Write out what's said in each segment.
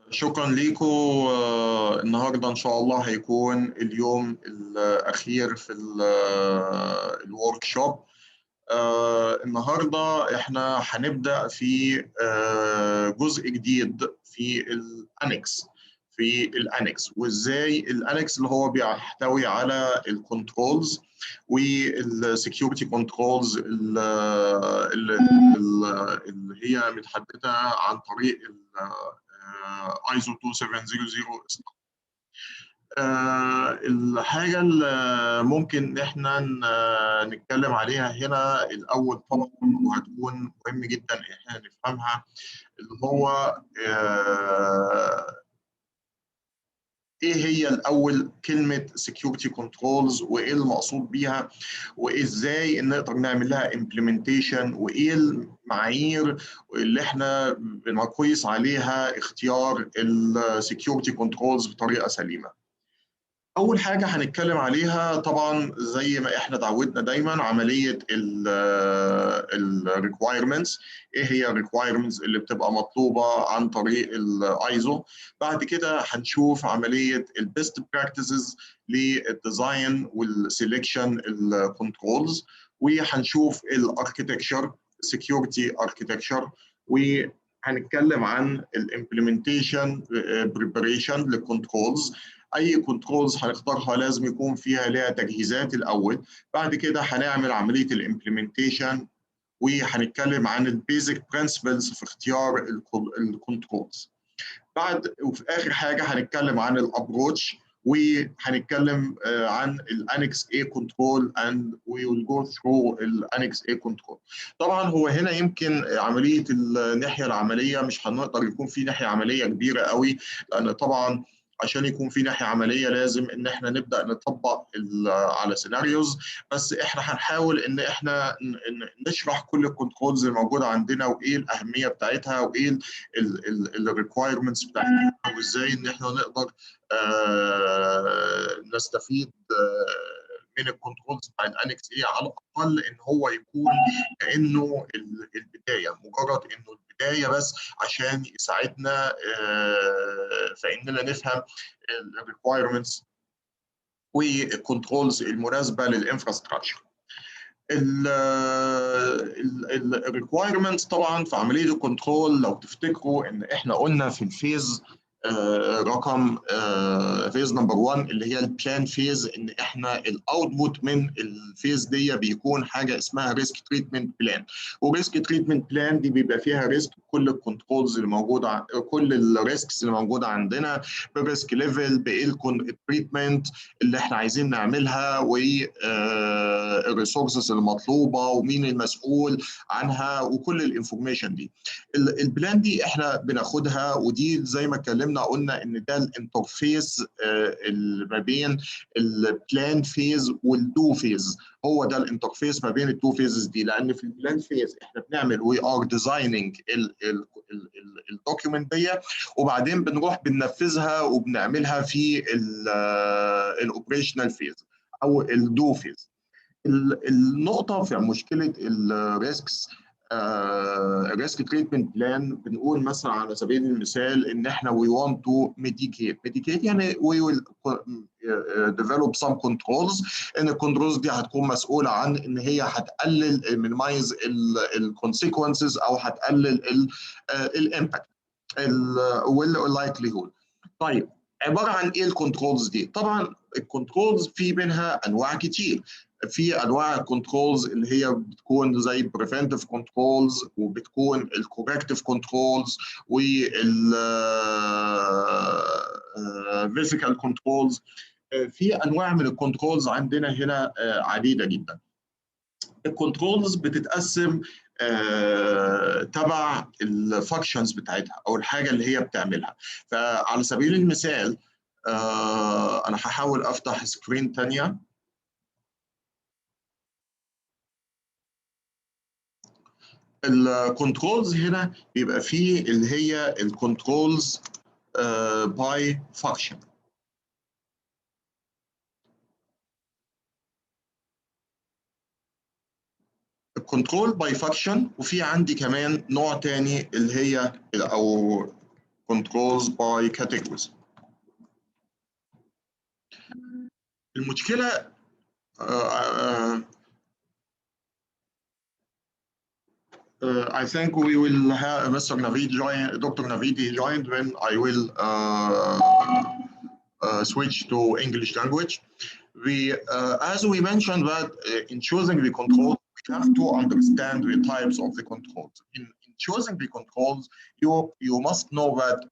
شكرا ليكم. النهارده ان شاء الله هيكون اليوم الاخير في الورك شوب. النهارده احنا هنبدا في جزء جديد في الانكس وازاي الانكس اللي هو بيحتوي على الكنترولز والسكيورتي كنترولز اللي هي متحدده عن طريق ايزو 2700. الحاجة اللي ممكن احنا نتكلم عليها هنا الأول طبعا وهتكون مهم جدا احنا نفهمها، اللي هو ايه هي الأول كلمة security controls وايه المقصود بيها وازاي نقدر نعمل لها implementation وايه المعايير اللي احنا بنقيس عليها اختيار السكيورتي كنترولز بطريقة سليمة. أول حاجة هنتكلم عليها طبعا زي ما احنا تعودنا دايما عملية ال requirements. ايه هي ال requirements اللي بتبقى مطلوبة عن طريق الايزو. بعد كده هنشوف عملية ال best practices للديزاين والسelection الكنترولز، وهنشوف الاركتكتشر security architecture، وهنتكلم عن الامبلمنتيشن preparation للكنترولز. اي كنترولز هنختارها لازم يكون فيها لها تجهيزات الاول. بعد كده هنعمل عمليه الامبلمنتيشن وهنتكلم عن البيزك برنسبلز في اختيار الكنترولز. وفي اخر حاجه هنتكلم عن الابروتش وهنتكلم عن الانكس اي كنترول and we will go through الانكس اي كنترول. طبعا هو هنا يمكن عمليه الناحيه العمليه مش هنقدر يكون في ناحيه عمليه كبيره قوي، لان طبعا عشان يكون في ناحيه عمليه لازم ان احنا نبدا نطبق على سيناريوز. بس احنا هنحاول ان احنا نشرح كل الكنترولز الموجوده عندنا وايه الاهميه بتاعتها وايه الريكوايرمنتس بتاعتها وازاي ان احنا نقدر نستفيد من الكنترولز بتاع الانكس ايه، على الاقل ان هو يكون كانه البدايه، مجرد انه البدايه بس عشان يساعدنا في اننا نفهم الريكوايرمنتس والكنترولز المناسبه للانفراستراكشر. الريكوايرمنتس طبعا في عمليه الكنترول، لو تفتكروا ان احنا قلنا في الفيز رقم فيز نمبر 1 اللي هي البلان فيز، ان احنا الاوتبوت من الفيز دي بيكون حاجه اسمها ريسك تريتمنت بلان. وريسك تريتمنت بلان دي بيبقى فيها ريسك كل الكنترولز اللي موجوده، كل الريسكس اللي موجوده عندنا بالريسك ليفل، بايه التريتمنت اللي احنا عايزين نعملها والريسورسز المطلوبه ومين المسؤول عنها وكل الانفورميشن دي. البلان دي احنا بناخدها، ودي زي ما اتكلمنا قلنا ان ده الانترفيس ما بين البلان فيز والدو فيز. هو ده الانترفيس ما بين التو فيزز دي، لان في البلان فيز احنا بنعمل وي ار ديزايننج الدوكيومنت دي، وبعدين بنروح بننفذها وبنعملها في الاوبريشنال فيز او الدو فيز. النقطه في مشكله الريسكس، الريسك تريتمنت بلان، بنقول مثلا على سبيل المثال ان احنا we want to mitigate يعني we will develop some controls، ان الكنترولز دي هتكون مسؤوله عن ان هي هتقلل minimize الكونسيكونسز او هتقلل الامباكت واللايكليهود. طيب عباره عن ايه الكنترولز دي؟ طبعا الكنترولز في منها انواع كتير. في انواع الكنترولز اللي هي بتكون زي بريفنتيف كنترولز، وبتكون الكوركتيف كنترولز، والفيزيكال كنترولز. في انواع من الكنترولز عندنا هنا عديده جدا. الكنترولز بتتقسم تبع الفانكشنز بتاعتها او الحاجه اللي هي بتعملها. فعلى سبيل المثال انا هحاول افتح سكرين ثانيه. الكنترولز هنا بيبقى فيه اللي هي الكنترولز باي فانكشن. الكنترول باي فانكشن، وفي عندي كمان نوع تاني اللي هي او controls by categories. المشكلة I think we will have Mr. Navid join, Dr. Navid joined when I will switch to English language. As we mentioned that in choosing the controls, we have to understand the types of the controls. In choosing the controls, you must know that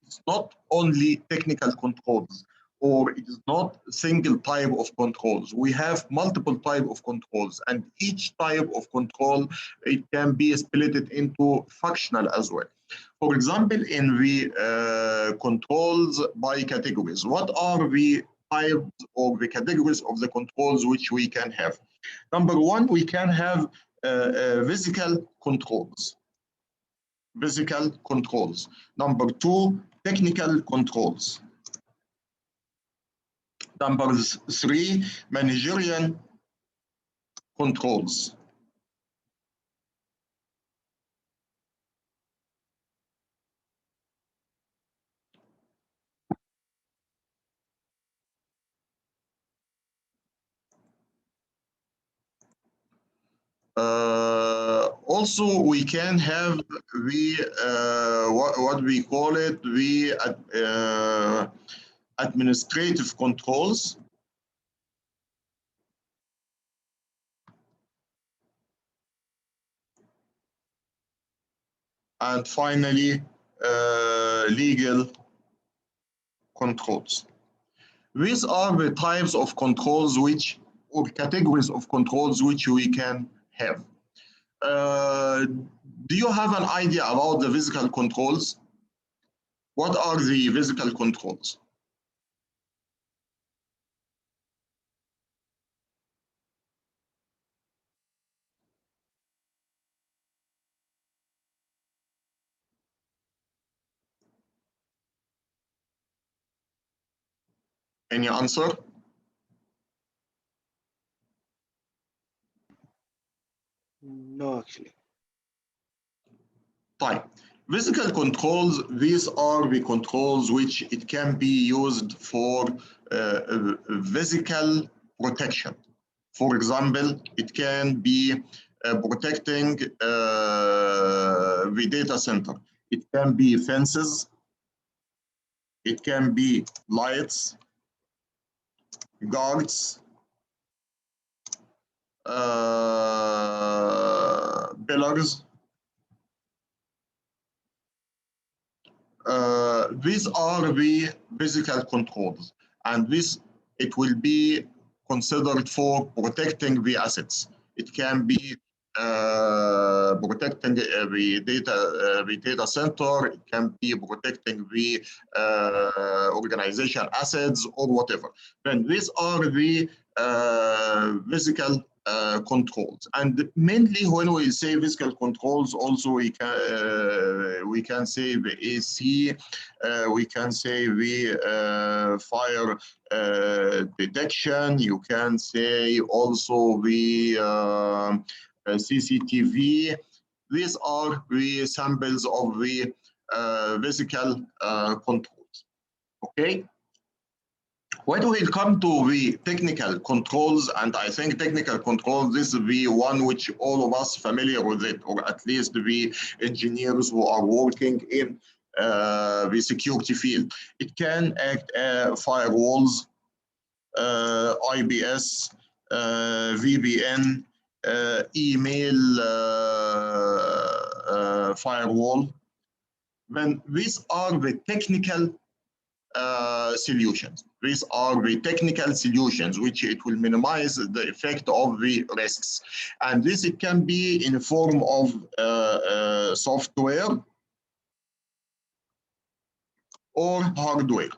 it's not only technical controls, or it is not a single type of controls. We have multiple type of controls, and each type of control, it can be split into functional as well. For example, in the controls by categories, what are the types or the categories of the controls which we can have? Number one, we can have physical controls. Physical controls. Number two, technical controls. Number three, managerial controls. Also, we can have the what we call it, the administrative controls. And finally, legal controls. These are the types of controls which, or categories of controls which we can have. Do you have an idea about the physical controls? What are the physical controls? Any answer? No, actually. Fine. Physical controls, these are the controls which it can be used for physical protection. For example, it can be protecting the data center. It can be fences. It can be lights, guards, pillars. These are the physical controls, and this, it will be considered for protecting the assets. It can be protecting the data center. It can be protecting the organization assets or whatever. Then these are the physical controls, and mainly when we say physical controls, also we can say the AC, we can say the fire detection. You can say also the CCTV. These are the samples of the physical controls. Okay. When we come to the technical controls, and I think technical controls, this is the one which all of us familiar with it, or at least the engineers who are working in the security field. It can act firewalls, IPS, VPN, email firewall. Then these are the technical solutions. These are the technical solutions which it will minimize the effect of the risks. And this, it can be in the form of software or hardware.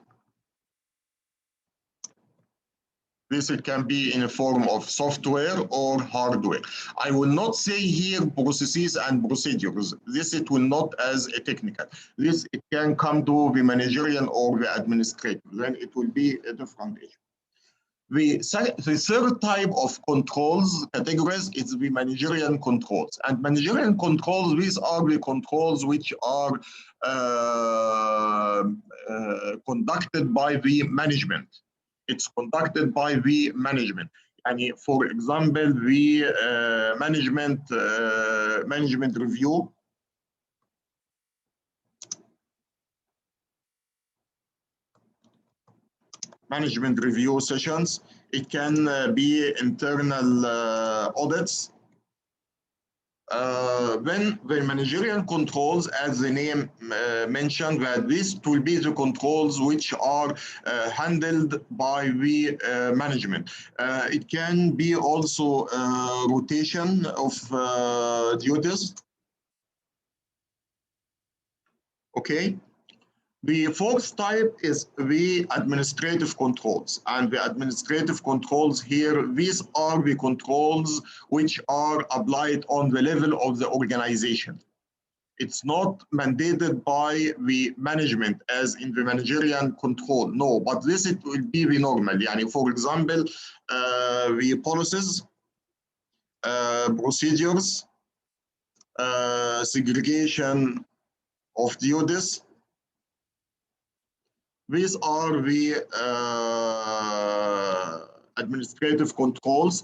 This, it can be in a form of software or hardware. I will not say here processes and procedures. This, it will not as a technical. This, it can come to the managerial or the administrative. Then it will be a different issue. The third type of controls categories is the managerial controls. And managerial controls, these are the controls which are conducted by the management. It's conducted by the management. And for example, the management review. Management review sessions. It can be internal audits. Then the managerial controls, as the name mentioned, that this will be the controls which are handled by the management. It can be also rotation of duties. Okay. The fourth type is the administrative controls. And the administrative controls here, these are the controls which are applied on the level of the organization. It's not mandated by the management as in the managerial control, no, but this it will be the normal. For example, the policies, procedures, segregation of duties. These are the administrative controls.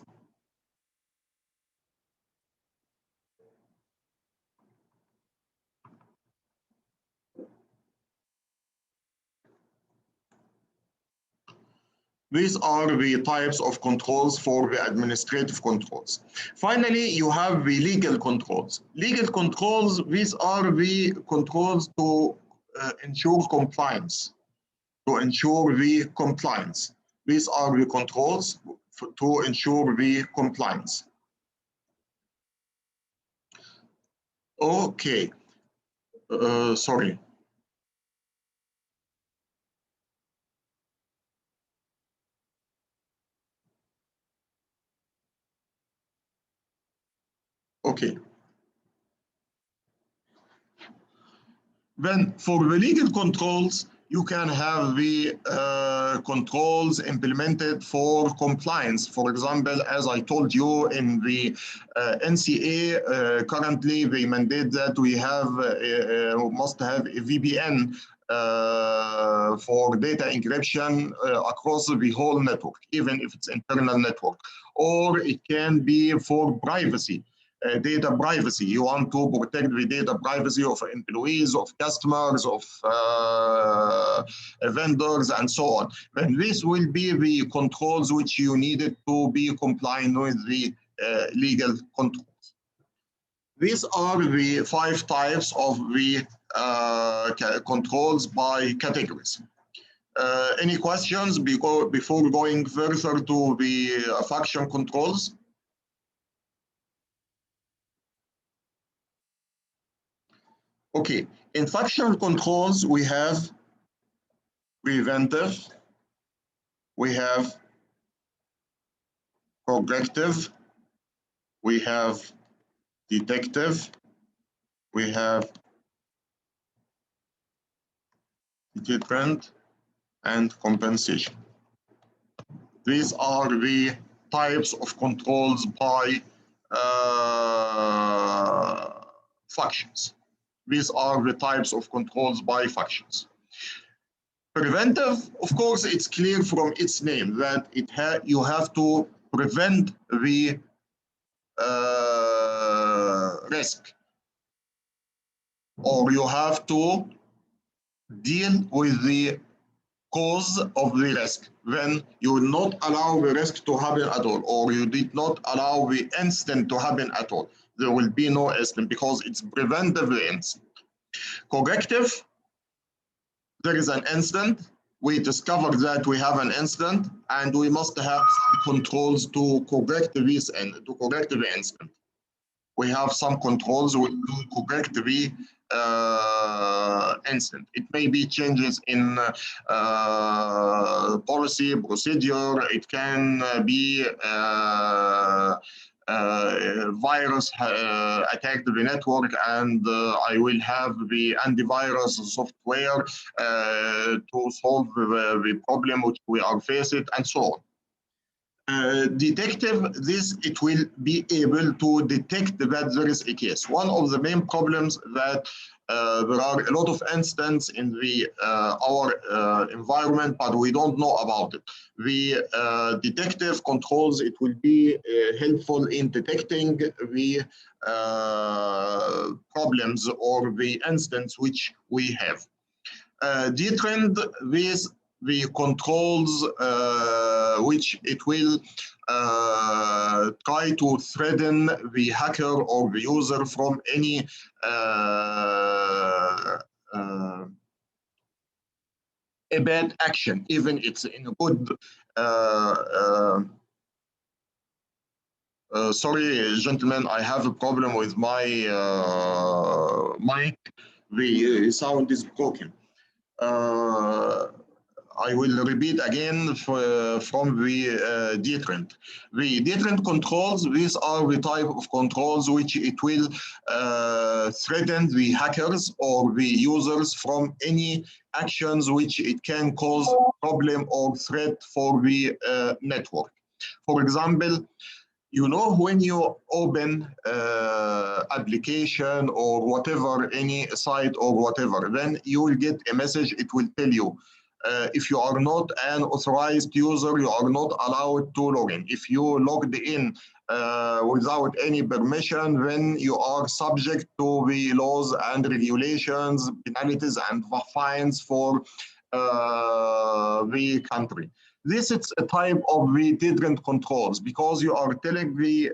These are the types of controls for the administrative controls. Finally, you have the legal controls. Legal controls, these are the controls to ensure compliance. To ensure the compliance. These are the controls to ensure the compliance. Okay, sorry. Okay. Then for the legal controls, you can have the controls implemented for compliance. For example, as I told you in the NCA, currently they mandate that we have must have a VPN for data encryption across the whole network, even if it's internal network, or it can be for privacy. Data privacy. You want to protect the data privacy of employees, of customers, of vendors, and so on. And this will be the controls which you needed to be compliant with the legal controls. These are the 5 types of the controls by categories. Any questions before going further to the function controls? Okay, in functional controls, we have preventive, we have corrective, we have detective, we have deterrent, and compensation. These are the types of controls by functions. These are the types of controls by functions. Preventive, of course, it's clear from its name that you have to prevent the risk, or you have to deal with the cause of the risk. Then you will not allow the risk to happen at all, or you did not allow the incident to happen at all. There will be no incident because it's preventive incident. Corrective, there is an incident. We discover that we have an incident, and we must have some controls to correct this and to correct the incident. We have some controls to correct the incident. It may be changes in policy, procedure. It can be virus attacked the network, and I will have the antivirus software to solve the problem which we are facing, and so on. Detective, it will be able to detect that there is a case. One of the main problems that there are a lot of incidents in our environment, but we don't know about it. The detective controls, it will be helpful in detecting the problems or the incidents which we have. DTrend with the controls which it will try to threaten the hacker or the user from any a bad action, even it's in a good sorry, gentlemen, I have a problem with my mic. The sound is broken. I will repeat again from the DTrend. The DTrend controls, these are the type of controls which it will threaten the hackers or the users from any actions which it can cause problem or threat for the network. For example, you know, when you open application or whatever, any site or whatever, then you will get a message. It will tell you if you are not an authorized user, you are not allowed to log in. If you logged in without any permission, then you are subject to the laws and regulations, penalties and fines for the country. This is a type of the DTrend controls, because you are telling the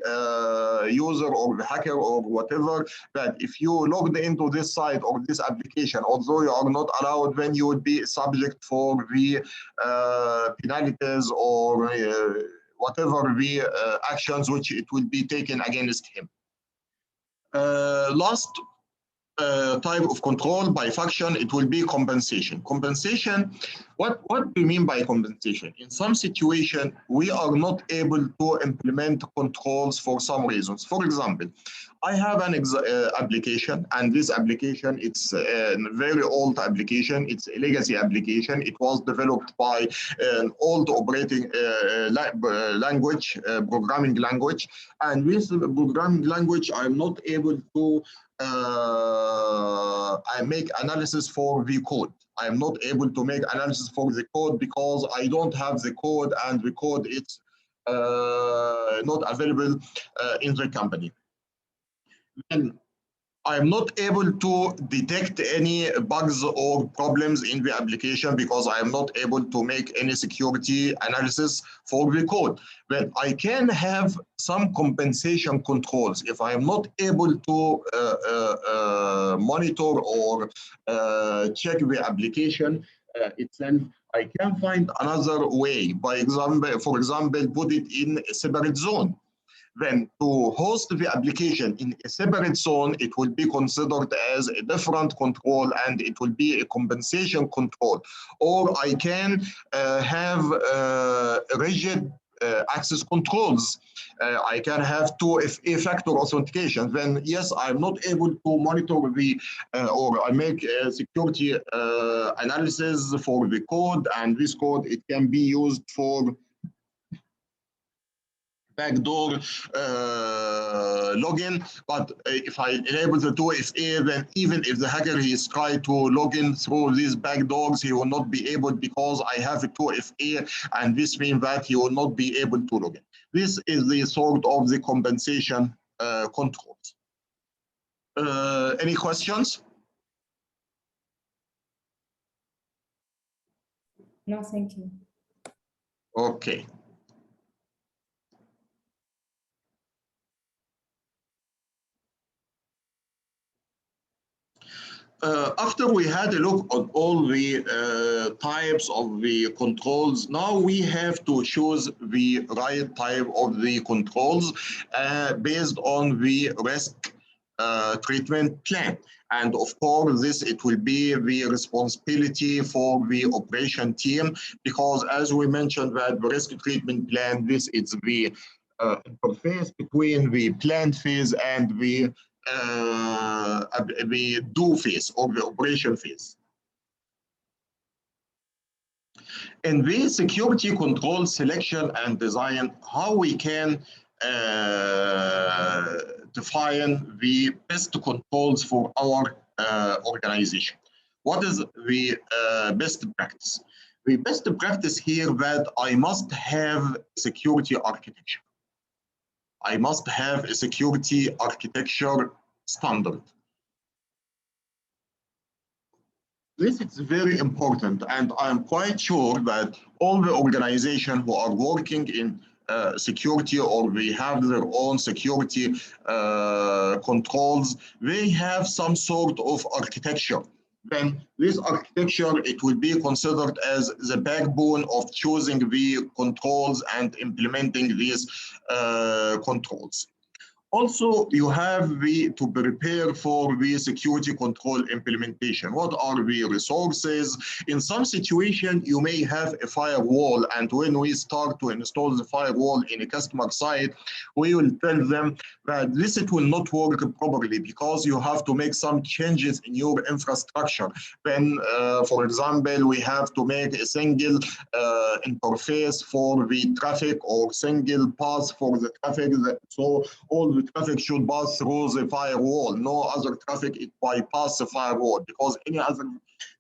user or the hacker or whatever that if you logged into this site or this application, although you are not allowed, then you would be subject for the penalties or whatever the actions which it will be taken against him. Last type of control by function, it will be compensation. Compensation, what do you mean by compensation? In some situation, we are not able to implement controls for some reasons. For example, I have an application, and this application, it's a very old application. It's a legacy application. It was developed by an old operating language, programming language. And with the programming language, I'm not able to I make analysis for the code. I am not able to make analysis for the code because I don't have the code, and the code is not available in the company. And I am not able to detect any bugs or problems in the application because I am not able to make any security analysis for the code. But I can have some compensation controls. If I am not able to monitor or check the application itself, I can find another way. By example, for example, put it in a separate zone. Then to host the application in a separate zone, it will be considered as a different control, and it will be a compensation control. Or I can have rigid access controls. I can have two-factor authentication. Then yes, I'm not able to monitor the or I make a security analysis for the code, and this code, it can be used for backdoor login. But if I enable the 2FA, then even if the hacker is trying to log in through these backdoors, he will not be able, because I have a 2FA, and this means that he will not be able to log in. This is the sort of the compensation controls. Any questions? No, thank you. Okay. After we had a look at all the types of the controls, now we have to choose the right type of the controls based on the risk treatment plan. And of course, it will be the responsibility for the operation team, because as we mentioned that the risk treatment plan, this is the interface between the plan phase and the do phase or the operation phase. In the security control selection and design, how we can define the best controls for our organization. What is the best practice? The best practice here that I must have security architecture. I must have a security architecture standard. This is very important, and I'm quite sure that all the organizations who are working in security, or they have their own security controls, they have some sort of architecture. Then this architecture, it will be considered as the backbone of choosing the controls and implementing these controls. Also, you have to prepare for the security control implementation. What are the resources? In some situation, you may have a firewall, and when we start to install the firewall in a customer site, we will tell them that this it will not work properly because you have to make some changes in your infrastructure. Then, for example, we have to make a single interface for the traffic or single path for the traffic. So all the traffic should pass through the firewall. No other traffic it bypass the firewall, because any other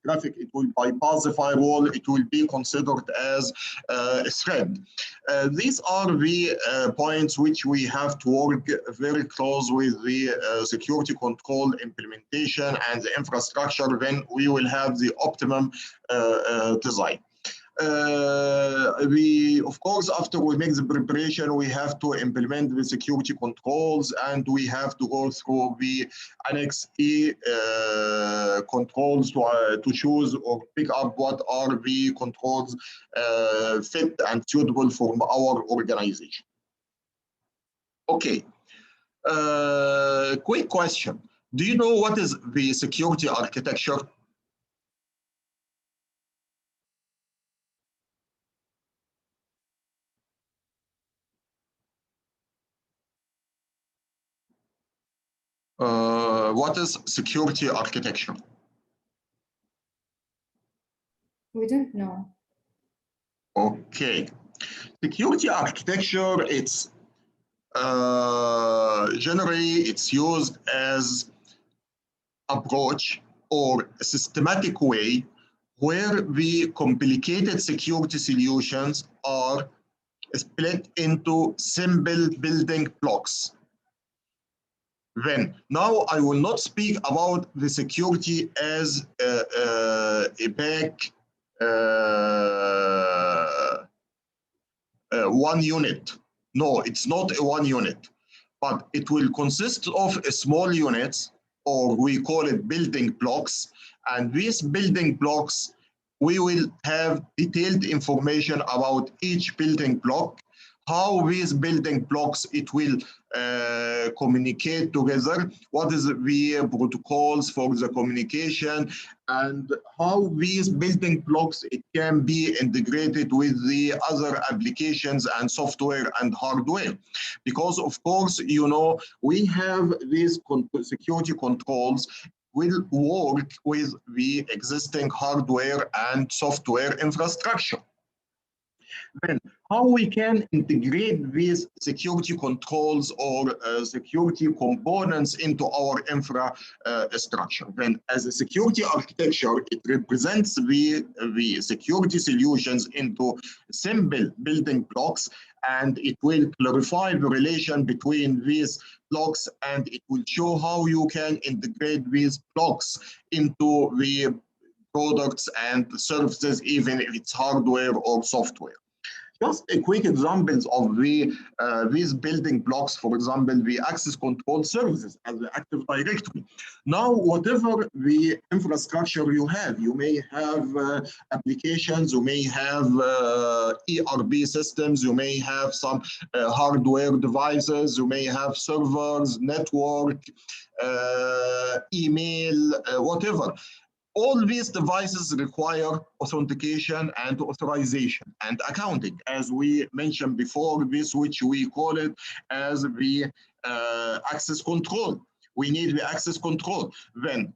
traffic it will bypass the firewall, it will be considered as a threat. These are the points which we have to work very close with the security control implementation and the infrastructure. Then we will have the optimum design. Of course, after we make the preparation, we have to implement the security controls, and we have to go through the Annex E controls to choose or pick up what are the controls fit and suitable for our organization. Okay, quick question. Do you know what is the security architecture? What is security architecture? We don't know. Okay. Security architecture, it's generally it's used as approach or a systematic way where the complicated security solutions are split into simple building blocks. Then, now I will not speak about the security as a back one unit. No, it's not a one unit, but it will consist of a small units, or we call it building blocks. And these building blocks, we will have detailed information about each building block, how these building blocks it will communicate together, what is the protocols for the communication, and how these building blocks it can be integrated with the other applications and software and hardware. Because of course, you know, we have these security controls will work with the existing hardware and software infrastructure. Then how we can integrate these security controls or security components into our infrastructure. Then as a security architecture, it represents the security solutions into simple building blocks, and it will clarify the relation between these blocks, and it will show how you can integrate these blocks into the products and services, even if it's hardware or software. Just a quick examples of these building blocks, for example, the access control services as the Active Directory. Now, whatever the infrastructure you have, you may have applications, you may have ERP systems, you may have some hardware devices, you may have servers, network, email, whatever. All these devices require authentication and authorization and accounting, as we mentioned before, this which we call it as the access control. We need the access control. Then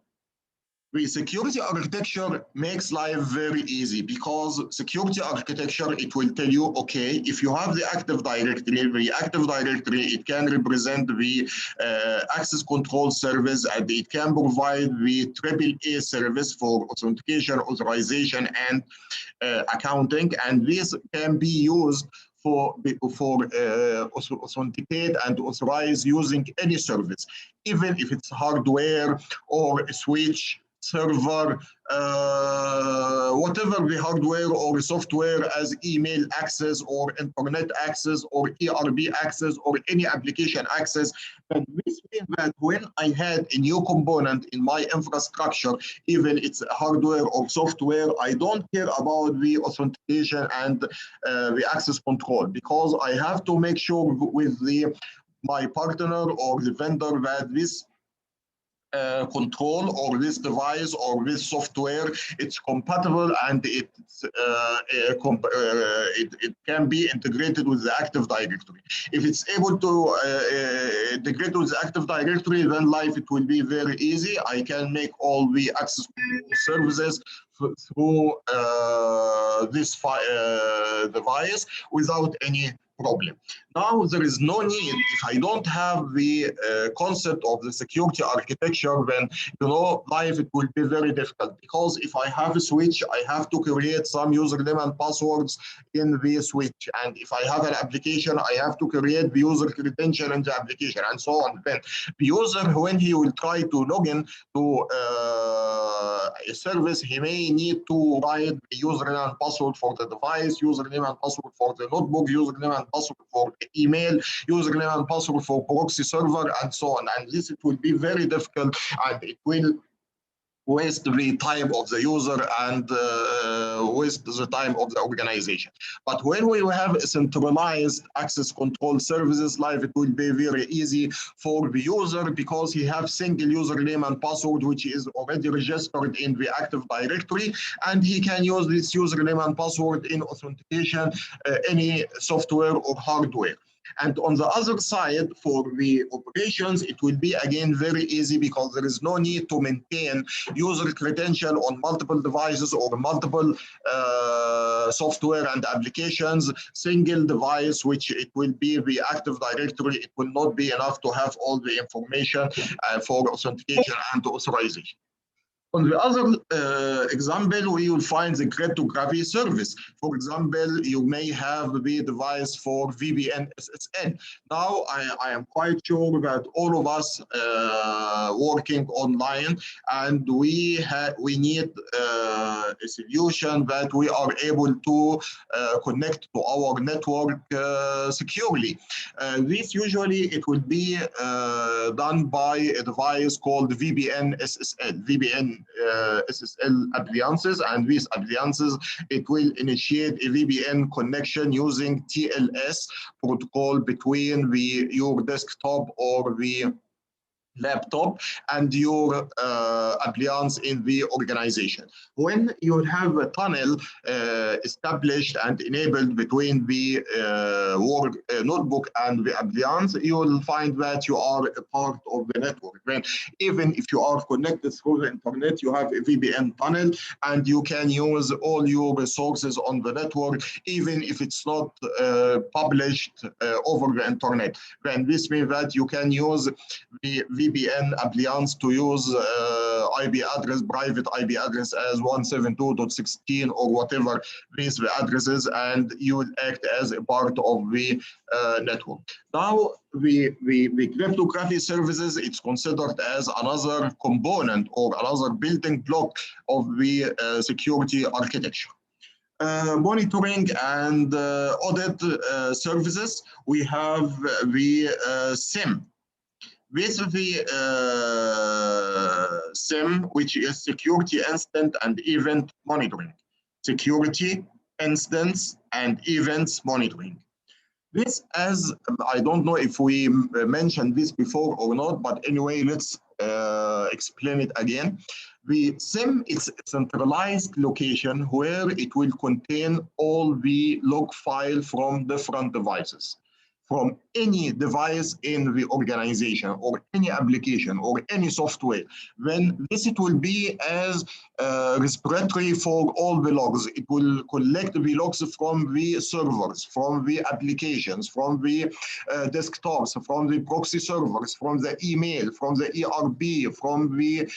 The security architecture makes life very easy because security architecture, it will tell you, okay, if you have the Active Directory, it can represent the access control service, and it can provide the AAA service for authentication, authorization, and accounting, and this can be used for authenticate and authorize using any service, even if it's hardware or a switch, server, whatever the hardware or software, as email access or internet access or ERP access or any application access. But this means that when I had a new component in my infrastructure, even it's hardware or software, I don't care about the authentication and the access control, because I have to make sure with my partner or the vendor that this control or this device or this software, it's compatible, and it can be integrated with the Active Directory. If it's able to integrate with the Active Directory, then life, it will be very easy. I can make all the access services through this device without any problem. Now, there is no need, if I don't have the concept of the security architecture, then, life, it will be very difficult, because if I have a switch, I have to create some username and passwords in the switch. And if I have an application, I have to create the user credential in the application, and so on. Then the user, when he will try to log in to a service, he may need to write the username and password for the device, username and password for the notebook, username and password for the email, username and password for proxy server, and so on. And this, it will be very difficult, and it will waste the time of the user and waste the time of the organization. But when we have centralized access control services, life, it will be very easy for the user, because he has single username and password, which is already registered in the Active Directory, and he can use this username and password in authentication, any software or hardware. And on the other side, for the operations, it will be again very easy, because there is no need to maintain user credential on multiple devices or multiple software and applications. Single device, which it will be the Active Directory, it will not be enough to have all the information for authentication and authorization. On the other example, we will find the cryptography service. For example, you may have the device for VPN SSL. Now, I am quite sure that all of us working online, and we need a solution that we are able to connect to our network securely. This usually, it will be done by a device called VPN SSL. VPN SSL appliances, and these appliances, it will initiate a VPN connection using TLS protocol between your desktop or the laptop and your appliance in the organization. When you have a tunnel established and enabled between the work notebook and the appliance, you will find that you are a part of the network. Then, even if you are connected through the internet, you have a VPN tunnel, and you can use all your resources on the network, even if it's not published over the internet. Then this means that you can use the VPN appliance to use IP address, private IP address as 172.16 or whatever these addresses, and you will act as a part of the network. Now, the cryptography services, it's considered as another component or another building block of the security architecture. Monitoring and audit services, we have the SIEM. With the SIEM, which is Security Incident and Event Monitoring. Security, instance, and events monitoring. This, as I don't know if we mentioned this before or not, but anyway, let's explain it again. The SIEM is a centralized location where it will contain all the log file from different devices. from any device in the organization or any application or any software, then this it will be as respiratory for all the logs. It will collect the logs from the servers, from the applications, from the desktops, from the proxy servers, from the email, from the ERP, from the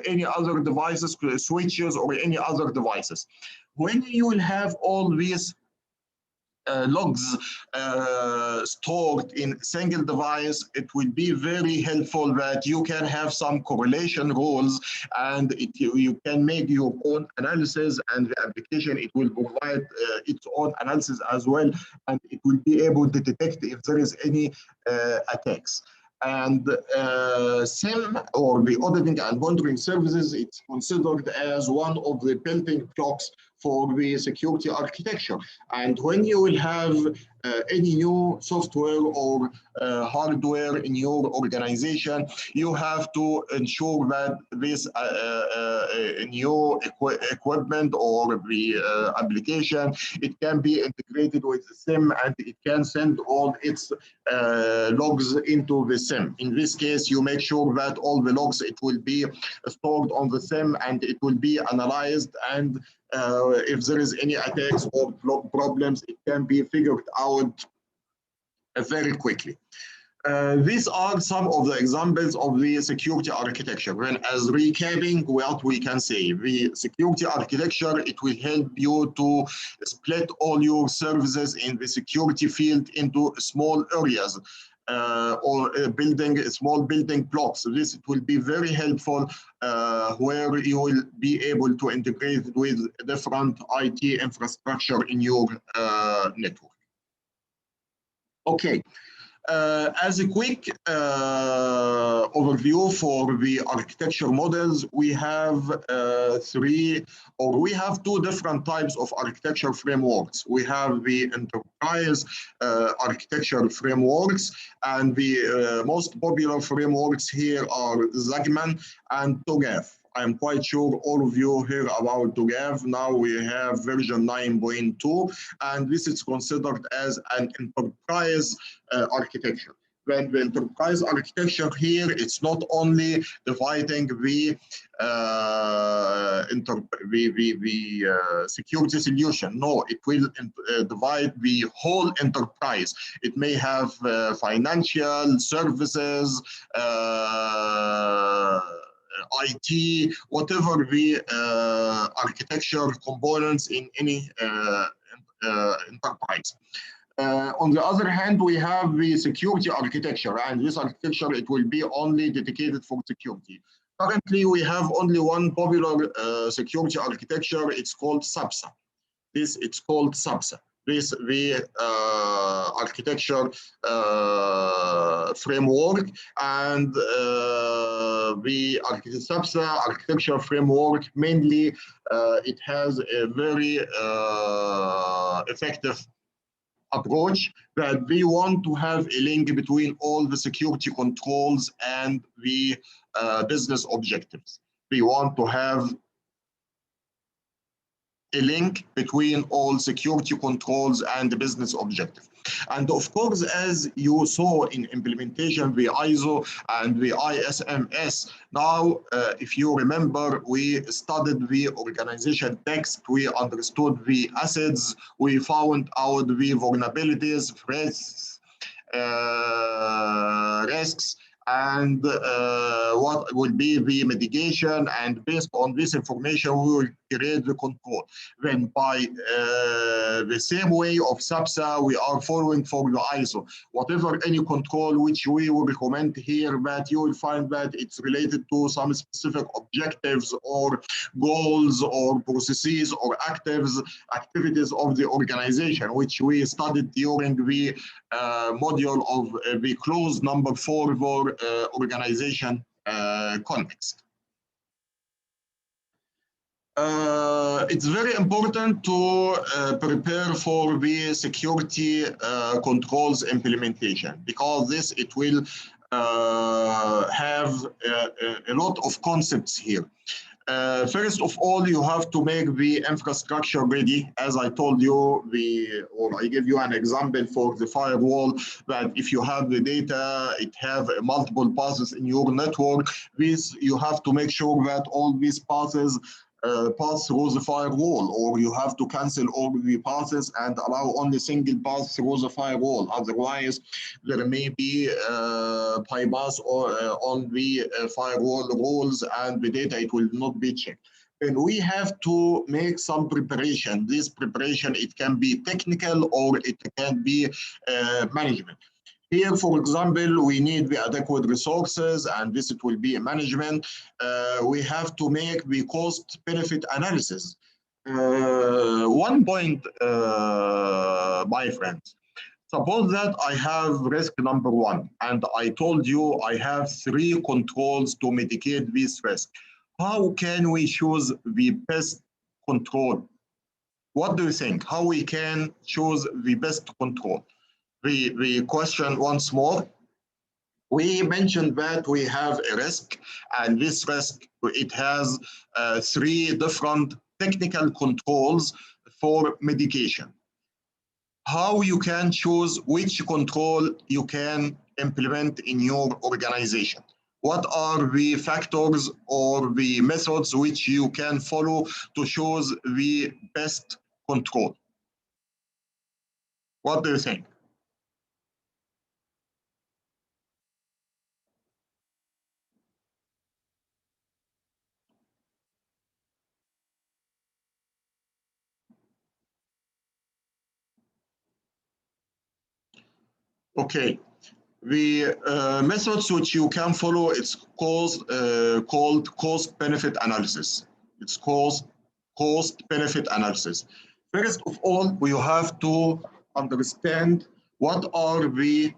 any other devices, switches, or any other devices. When you will have all these logs stored in single device, it will be very helpful that you can have some correlation rules, and you can make your own analysis, and the application it will provide its own analysis as well, and it will be able to detect if there is any attacks. And SIEM, or the auditing and monitoring services, it's considered as one of the building blocks for the security architecture. And when you will have any new software or hardware in your organization, you have to ensure that this new equipment or the application, it can be integrated with the SIEM, and it can send all its logs into the SIEM. In this case, you make sure that all the logs, it will be stored on the SIEM, and it will be analyzed, and if there is any attacks or problems, it can be figured out very quickly. These are some of the examples of the security architecture. When as recapping what we can say, the security architecture, it will help you to split all your services in the security field into small areas. Or building small building blocks. This it will be very helpful where you will be able to integrate with different IT infrastructure in your network. Okay. As a quick overview for the architecture models, we have two different types of architecture frameworks. We have the enterprise architecture frameworks, and the most popular frameworks here are Zagman and TOGAF. I'm quite sure all of you hear about TOGAF. Now we have version 9.2, and this is considered as an enterprise architecture. When the enterprise architecture here, it's not only dividing the security solution. No, it will divide the whole enterprise. It may have financial services, IT, whatever the architecture components in any enterprise. On the other hand, we have the security architecture, and this architecture, it will be only dedicated for security. Currently, we have only one popular security architecture. It's called SAPSA. It's called SAPSA. The architecture framework, and the SAPSA architecture framework, mainly it has a very effective approach that we want to have a link between all the security controls and the business objectives. We want to have a link between all security controls and the business objective. And of course, as you saw in implementation, the ISO and the ISMS, now, if you remember, we studied the organization text, we understood the assets, we found out the vulnerabilities, risks, and what will be the mitigation, and based on this information, we will create the control. Then by the same way of SAPSA, we are following for the ISO. Whatever any control which we will recommend here, that you will find that it's related to some specific objectives or goals or processes or activities of the organization, which we studied during the module of the clause number 4 for organization context. It's very important to prepare for the security controls implementation, because this, it will have a lot of concepts here. First of all, you have to make the infrastructure ready. As I told you, or I give you an example for the firewall, that if you have the data, it have multiple passes in your network. This, you have to make sure that all these passes pass through the firewall, or you have to cancel all the passes and allow only single pass through the firewall. Otherwise, there may be bypass or on the firewall rules, and the data, it will not be checked. And we have to make some preparation. This preparation, it can be technical or it can be management. Here, for example, we need the adequate resources, and this it will be management. We have to make the cost-benefit analysis. One point, my friends, suppose that I have risk number one, and I told you I have 3 controls to mitigate this risk. How can we choose the best control? What do you think? How we can choose the best control? The question once more, we mentioned that we have a risk, and this risk, it has 3 different technical controls for mitigation. How you can choose which control you can implement in your organization? What are the factors or the methods which you can follow to choose the best control? What do you think? Okay, the methods which you can follow, it's called cost-benefit analysis. It's called cost-benefit analysis. First of all, we have to understand what are the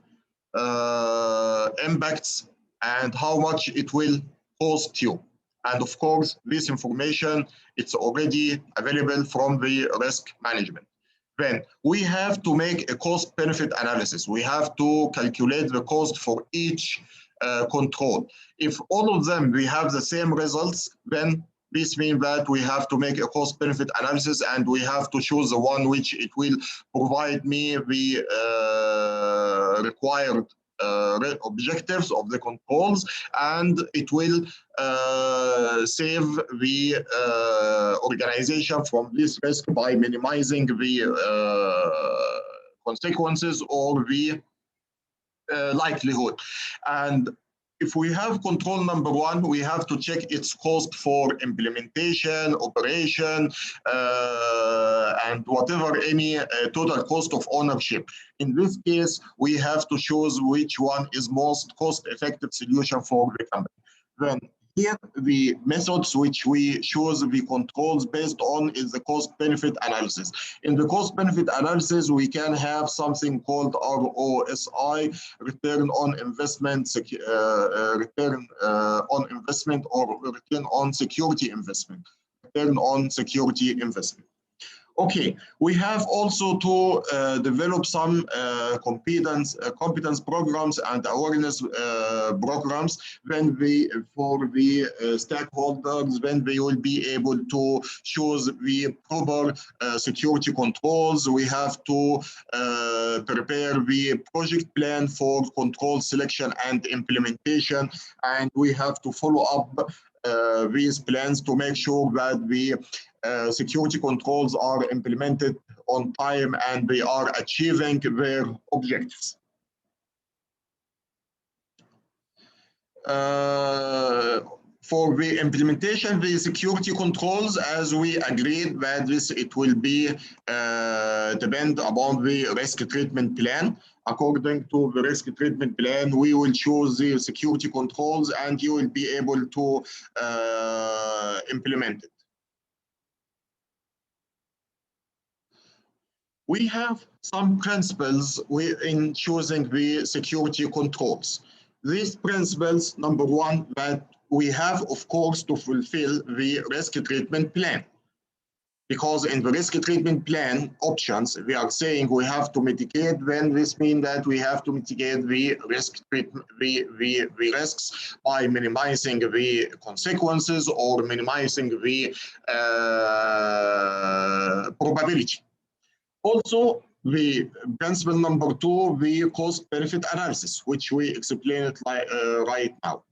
impacts and how much it will cost you. And of course, this information, it's already available from the risk management. Then we have to make a cost-benefit analysis. We have to calculate the cost for each control. If all of them, we have the same results, then this means that we have to make a cost-benefit analysis, and we have to choose the one which it will provide me the required objectives of the controls, and it will save the organization from this risk by minimizing the consequences or the likelihood. And if we have control number one, we have to check its cost for implementation, operation, and whatever any total cost of ownership. In this case, we have to choose which one is most cost-effective solution for the company. Then here, the methods which we choose the controls based on is the cost-benefit analysis. In the cost-benefit analysis, we can have something called ROSI, return on investment, return on investment, or return on security investment. Return on security investment. Okay, we have also to develop some competence programs and awareness programs when for the stakeholders, when they will be able to choose the proper security controls. We have to prepare the project plan for control selection and implementation, and we have to follow up these plans to make sure that the security controls are implemented on time and they are achieving their objectives. For the implementation, the security controls, as we agreed that this, it will be depend upon the risk treatment plan. According to the risk treatment plan, we will choose the security controls and you will be able to implement it. We have some principles in choosing the security controls. These principles, number one, that we have, of course, to fulfill the risk treatment plan. Because in the risk treatment plan options, we are saying we have to mitigate. Then this means that we have to mitigate the risk treatment, the risks by minimizing the consequences or minimizing the probability. Also, the principle number 2, the cost-benefit analysis, which we explained right now.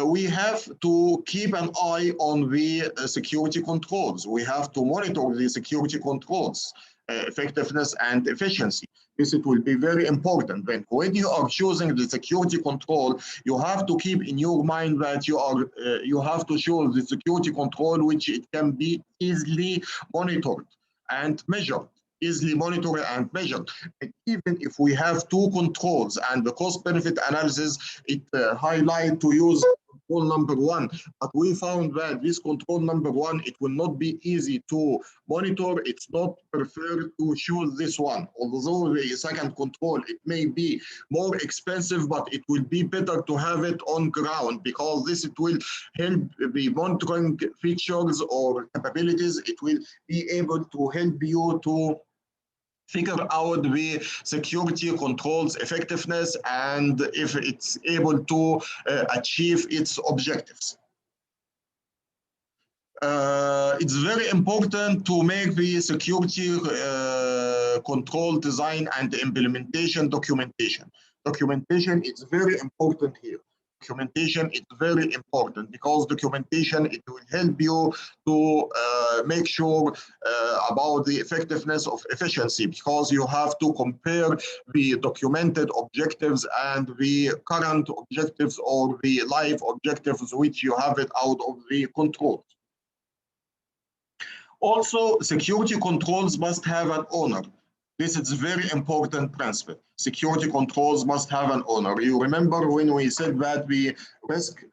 We have to keep an eye on the security controls. We have to monitor the security controls, effectiveness and efficiency. This it will be very important. When you are choosing the security control, you have to keep in your mind that you have to choose the security control which it can be easily monitored and measured. Easily monitored and measured. And even if we have two controls and the cost-benefit analysis, it highlight to use control number 1, but we found that this control number 1, it will not be easy to monitor. It's not preferred to choose this one. Although the second control, it may be more expensive, but it will be better to have it on ground because this it will help the monitoring features or capabilities. It will be able to help you to figure out the security controls effectiveness and if it's able to achieve its objectives. It's very important to make the security control design and implementation documentation. Documentation is very important here. Documentation is very important because documentation, it will help you to make sure about the effectiveness of efficiency because you have to compare the documented objectives and the current objectives or the live objectives which you have it out of the controls. Also, security controls must have an owner. This is a very important principle. Security controls must have an owner. You remember when we said that the risk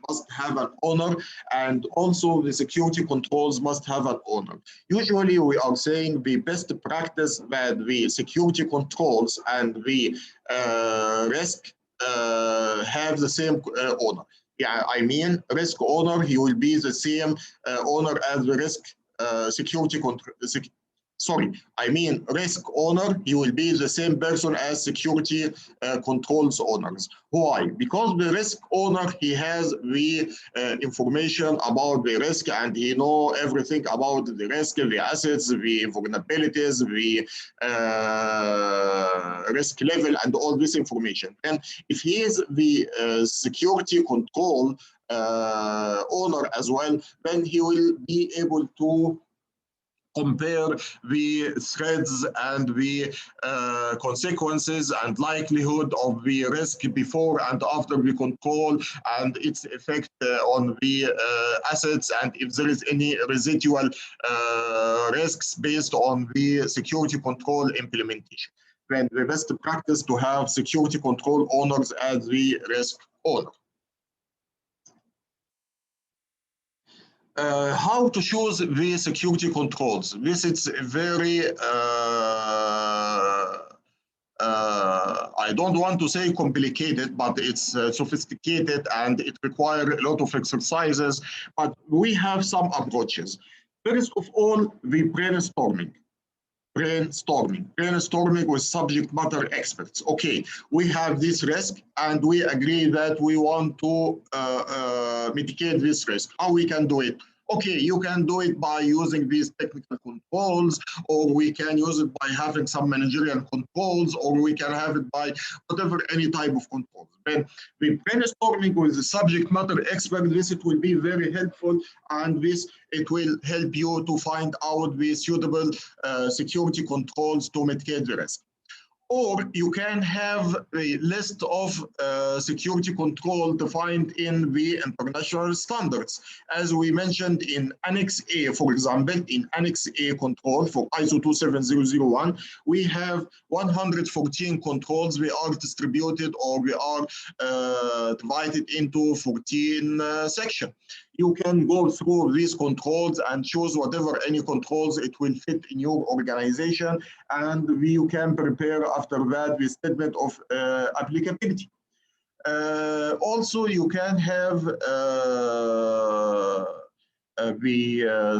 must have an owner and also the security controls must have an owner. Usually we are saying the best practice that the security controls and the risk have the same owner. Yeah, I mean risk owner, he will be the same owner as the risk security control. Sorry, I mean risk owner, he will be the same person as security controls owners. Why? Because the risk owner, he has the information about the risk and he know everything about the risk, the assets, the vulnerabilities, the risk level and all this information. And if he is the security control owner as well, then he will be able to compare the threats and the consequences and likelihood of the risk before and after the control and its effect on the assets and if there is any residual risks based on the security control implementation. Then the best practice to have security control owners as the risk owner. How to choose the security controls. This is very, I don't want to say complicated, but it's sophisticated and it requires a lot of exercises, but we have some approaches. First of all, the brainstorming with subject matter experts. Okay, we have this risk and we agree that we want to mitigate this risk. How we can do it? Okay, you can do it by using these technical controls, or we can use it by having some managerial controls, or we can have it by whatever, any type of controls. Then the brainstorming with the subject matter expert, this it will be very helpful, and this it will help you to find out the suitable security controls to mitigate the risk. Or you can have a list of security control defined in the international standards. As we mentioned in Annex A, for example, in Annex A control for ISO 27001, we have 114 controls. We are distributed or we are divided into 14 sections. You can go through these controls and choose whatever any controls it will fit in your organization, and you can prepare after that the statement of applicability. Also, you can have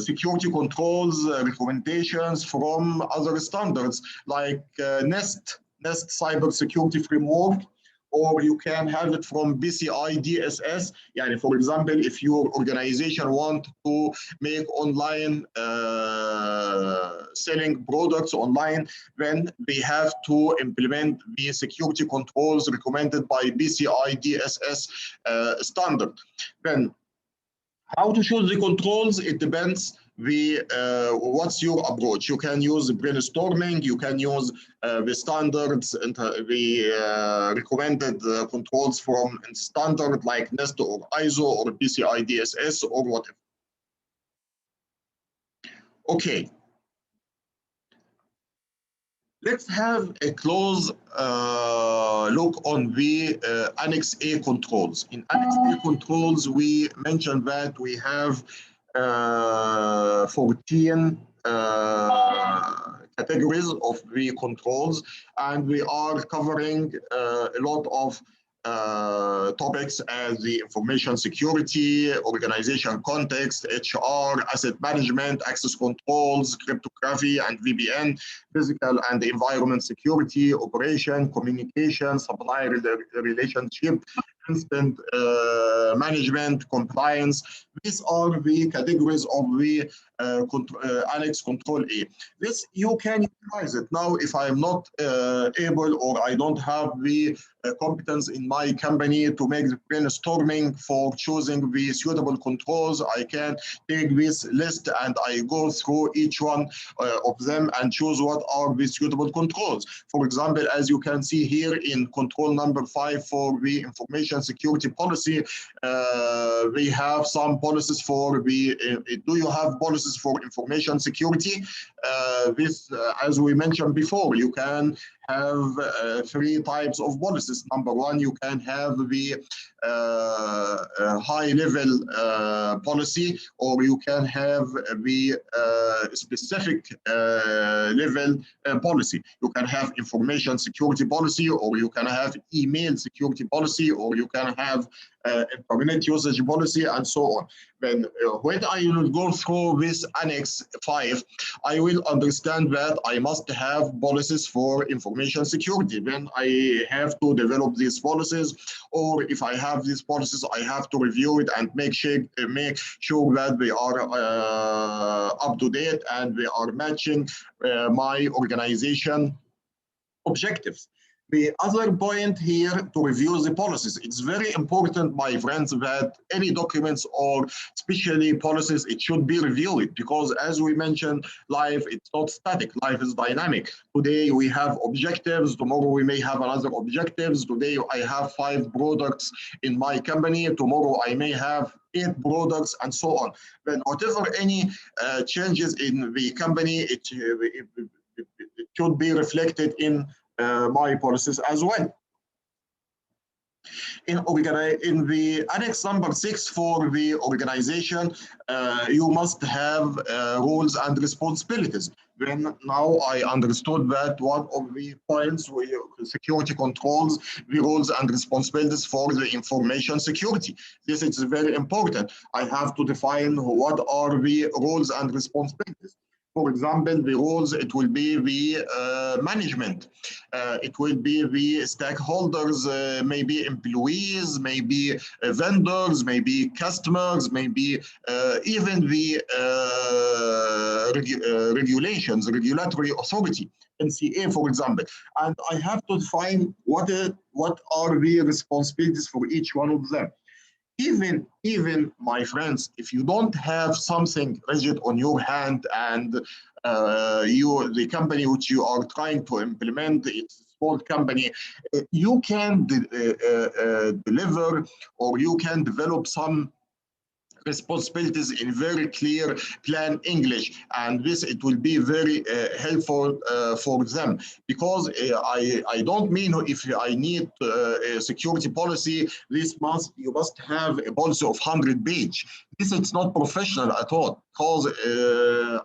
security controls recommendations from other standards like NIST Cybersecurity Framework, or you can have it from BCI DSS. Yani, for example, if your organization want to make online selling products online, then they have to implement the security controls recommended by BCI DSS standard. Then how to choose the controls? It depends what's your approach. You can use brainstorming, you can use the standards and the recommended controls from standard like NIST or ISO or PCI DSS or whatever. Okay. Let's have a close look on the Annex A controls. In Annex A controls, we mentioned that we have 14 categories of the controls, and we are covering a lot of topics as the information security, organization context, HR, asset management, access controls, cryptography and VPN, physical and environment security, operation, communication, supplier relationship, incident management, compliance. These are the categories of the Annex Control A. This you can utilize it. Now, if I am not able or I don't have the competence in my company to make the brainstorming for choosing the suitable controls, I can take this list and I go through each one of them and choose what are the suitable controls. For example, as you can see here in control number 5 for the information security policy, we have some policies for the, do you have policies for information security? As we mentioned before, you can have 3 types of policies. Number 1, you can have the high-level policy, or you can have the specific level policy. You can have information security policy, or you can have email security policy, or you can have internet usage policy, and so on. Then when I will go through this Annex 5, I will understand that I must have policies for information security. Then I have to develop these policies, or if I have these policies, I have to review it and make sure that they are up to date and they are matching my organization objectives. The other point here to review the policies. It's very important, my friends, that any documents or especially policies, it should be reviewed, because as we mentioned, life, it's not static, life is dynamic. Today we have objectives, tomorrow we may have another objectives. Today I have 5 products in my company, tomorrow I may have 8 products, and so on. Then whatever any changes in the company, it should be reflected in my policies as well. In the Annex number 6 for the organization, you must have roles and responsibilities. Then now I understood that one of the points with security controls, the roles and responsibilities for the information security. This is very important. I have to define what are the roles and responsibilities. For example, the roles, it will be the management. It will be the stakeholders, maybe employees, maybe vendors, maybe customers, maybe even the regulations, regulatory authority, NCA, for example. And I have to define what are the responsibilities for each one of them. Even, my friends, if you don't have something rigid on your hand and the company which you are trying to implement, it's a small company, you can deliver or you can develop some responsibilities in very clear plain English, and this it will be very helpful for them, because I don't mean if I need a security policy this month you must have a policy of 100 pages. This is not professional at all, because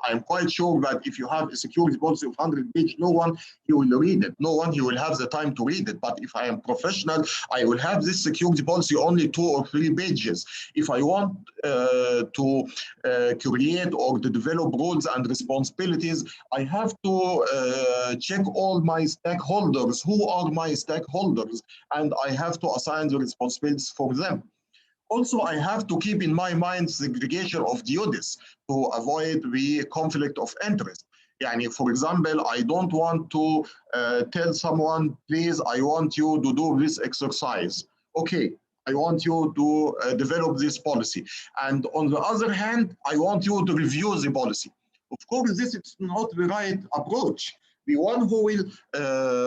I'm quite sure that if you have a security policy of 100 pages, no one he will read it. No one he will have the time to read it. But if I am professional, I will have this security policy only 2 or 3 pages. If I want to create or to develop roles and responsibilities, I have to check all my stakeholders. Who are my stakeholders? And I have to assign the responsibilities for them. Also, I have to keep in my mind segregation of duties to avoid the conflict of interest. Yani, for example, I don't want to tell someone, please, I want you to do this exercise. Okay, I want you to develop this policy. And on the other hand, I want you to review the policy. Of course, this is not the right approach. The one who will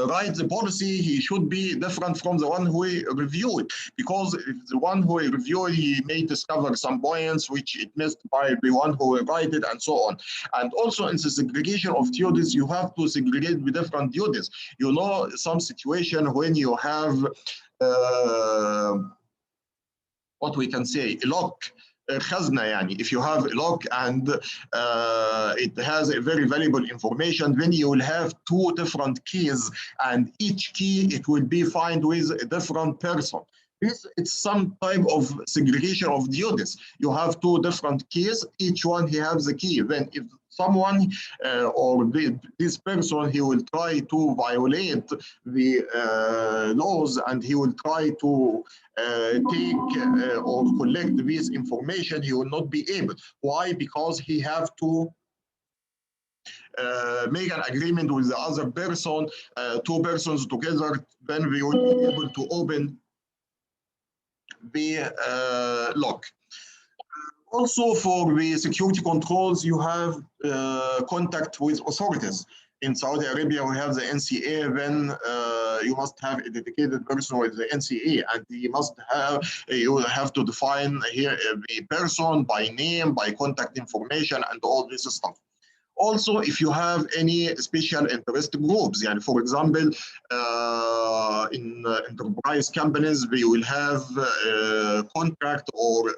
write the policy, he should be different from the one who will review it, because if the one who will review it, he may discover some points which it missed by the one who will write it, and so on. And also in the segregation of duties, you have to segregate the different duties. You know, some situation when you have what we can say, a lock. خزنة يعني, if you have a lock and it has a very valuable information, then you will have 2 different keys, and each key it will be found with a different person. This is some type of segregation of duties. You have 2 different keys, each one he has a key. Then if someone or this person, he will try to violate the laws, and he will try to take or collect this information, he will not be able. Why? Because he have to make an agreement with the other person, 2 persons together, then we will be able to open the lock. Also, for the security controls, you have contact with authorities. In Saudi Arabia, we have the NCA, then you must have a dedicated person with the NCA, and you have to define here the person by name, by contact information, and all this stuff. Also, if you have any special interest groups, yani for example, in enterprise companies, we will have contract or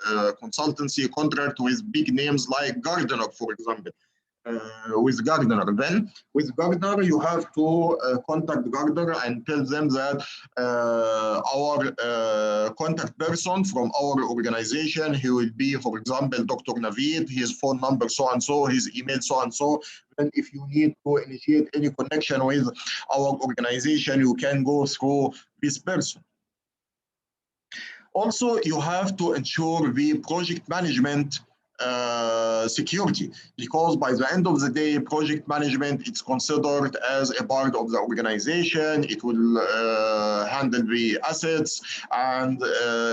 consultancy contract with big names like Gartner, for example. With Gartner. Then with Gartner, you have to contact Gartner and tell them that our contact person from our organization, he will be, for example, Dr. Naveed, his phone number so-and-so, his email so-and-so. And if you need to initiate any connection with our organization, you can go through this person. Also, you have to ensure the project management security, because by the end of the day, project management, it's considered as a part of the organization. It will handle the assets, and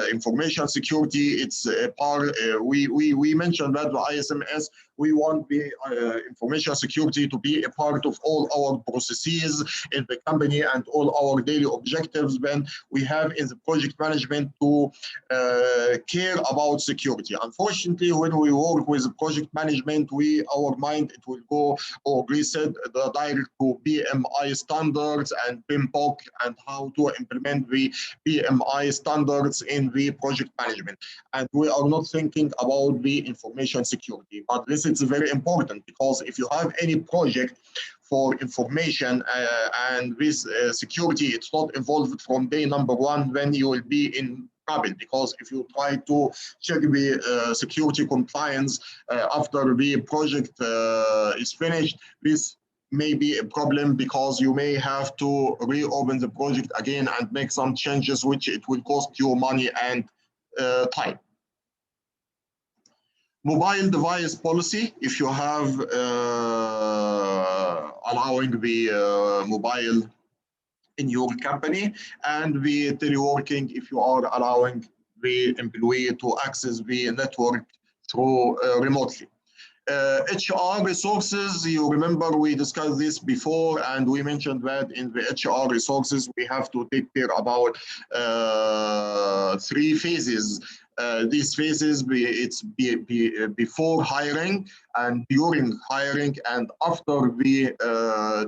information security, it's a part. We mentioned that the ISMS, we want the information security to be a part of all our processes in the company and all our daily objectives. When we have in the project management to care about security. Unfortunately, when we work with project management, our mind, it will go or reset the direct to PMI standards and PMBOK, and how to implement the PMI standards in the project management. And we are not thinking about the information security. But this is very important, because if you have any project for information and this security, it's not involved from day number 1, then you will be in trouble. Because if you try to check the security compliance after the project is finished, this may be a problem, because you may have to reopen the project again and make some changes, which it will cost you money and time. Mobile device policy, if you have allowing the mobile in your company, and the teleworking, if you are allowing the employee to access the network through remotely. HR resources, you remember we discussed this before, and we mentioned that in the HR resources, we have to take care about 3 phases. these phases, before hiring and during hiring and after the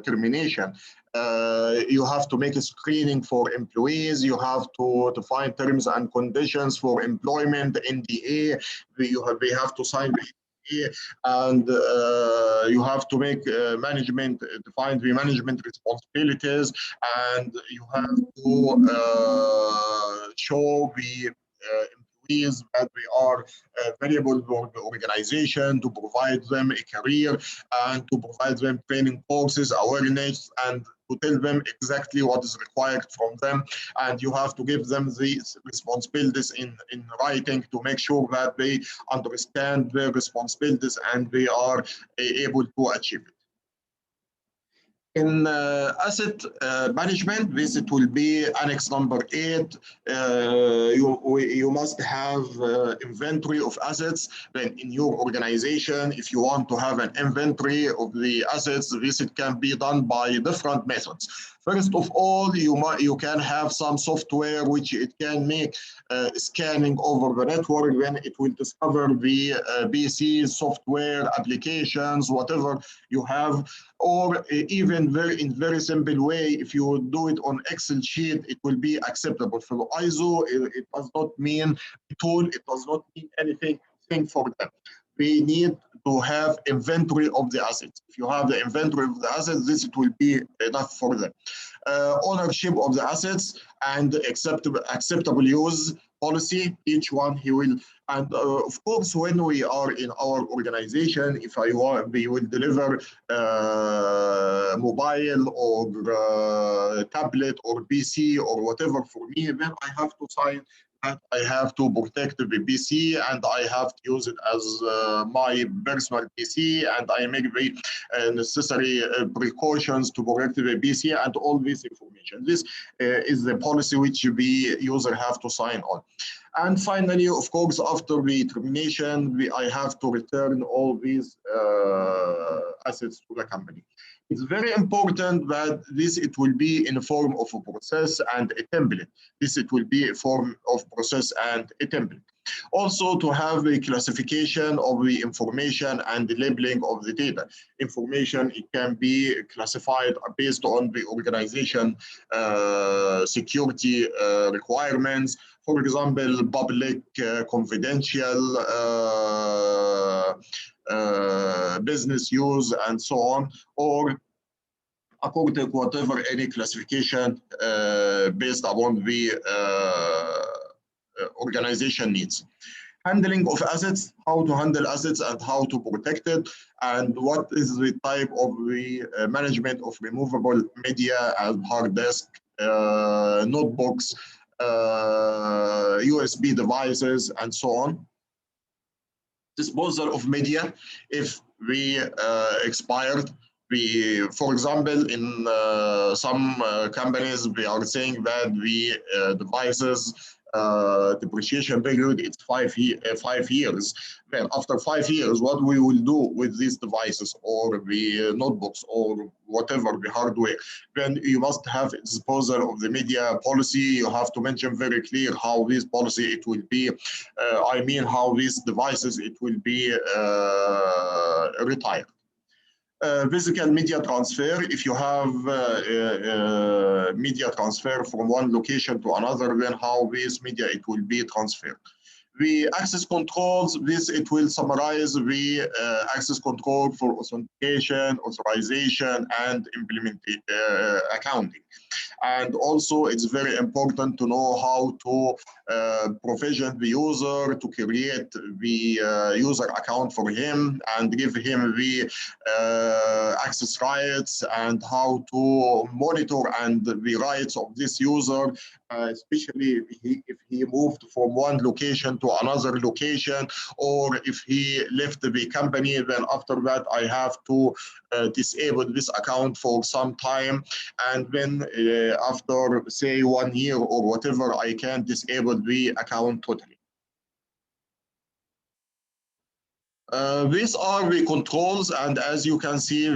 termination. You have to make a screening for employees. You have to define terms and conditions for employment, NDA. They have to sign the NDA, and you have to make define the management responsibilities, and you have to show the employees that they are valuable for the organization, to provide them a career and to provide them training courses, awareness, and to tell them exactly what is required from them. And you have to give them these responsibilities in writing to make sure that they understand their responsibilities and they are able to achieve it. In asset management, this it will be Annex number 8. You must have inventory of assets. Then in your organization, if you want to have an inventory of the assets, this it can be done by different methods. First of all, you can have some software which it can make scanning over the network, when it will discover the PCs, software, applications, whatever you have, or even in very simple way, if you do it on Excel sheet, it will be acceptable. For ISO, it does not mean a tool, it does not mean anything for them. We need to have inventory of the assets. If you have the inventory of the assets, this it will be enough for them. Ownership of the assets and acceptable use policy, each one he will. And of course, when we are in our organization, if we will deliver mobile or tablet or PC or whatever for me, then I have to sign that I have to protect the PC and I have to use it as my personal PC, and I make the necessary precautions to protect the PC and all this information. This is the policy which the user have to sign on. And finally, of course, after the termination, I have to return all these assets to the company. It's very important that it will be in the form of a process and a template. It will be a form of process and a template. Also, to have a classification of the information and the labeling of the data. Information, it can be classified based on the organization security requirements. For example, public, confidential, business use, and so on, or according to whatever any classification based upon the organization needs. Handling of assets, how to handle assets and how to protect it, and what is the type of the management of removable media and hard disk, notebooks, USB devices, and so on. Disposal of media if we expired. For example, in some companies, we are saying that the devices depreciation period is 5 years. Then after 5 years, what we will do with these devices or the notebooks or whatever the hardware, then you must have disposal of the media policy. You have to mention very clear how this policy it will be, how these devices it will be retired. Physical media transfer, if you have media transfer from one location to another, then how this media it will be transferred. The access controls, it will summarize the access control for authentication, authorization, and implementation, accounting. And also, it's very important to know how to provision the user, to create the user account for him and give him the access rights, and how to monitor and the rights of this user, especially if he moved from one location to another location, or if he left the company, then after that I have to disable this account for some time, and then after say 1 year or whatever, I can disable the account totally. These are the controls, and as you can see,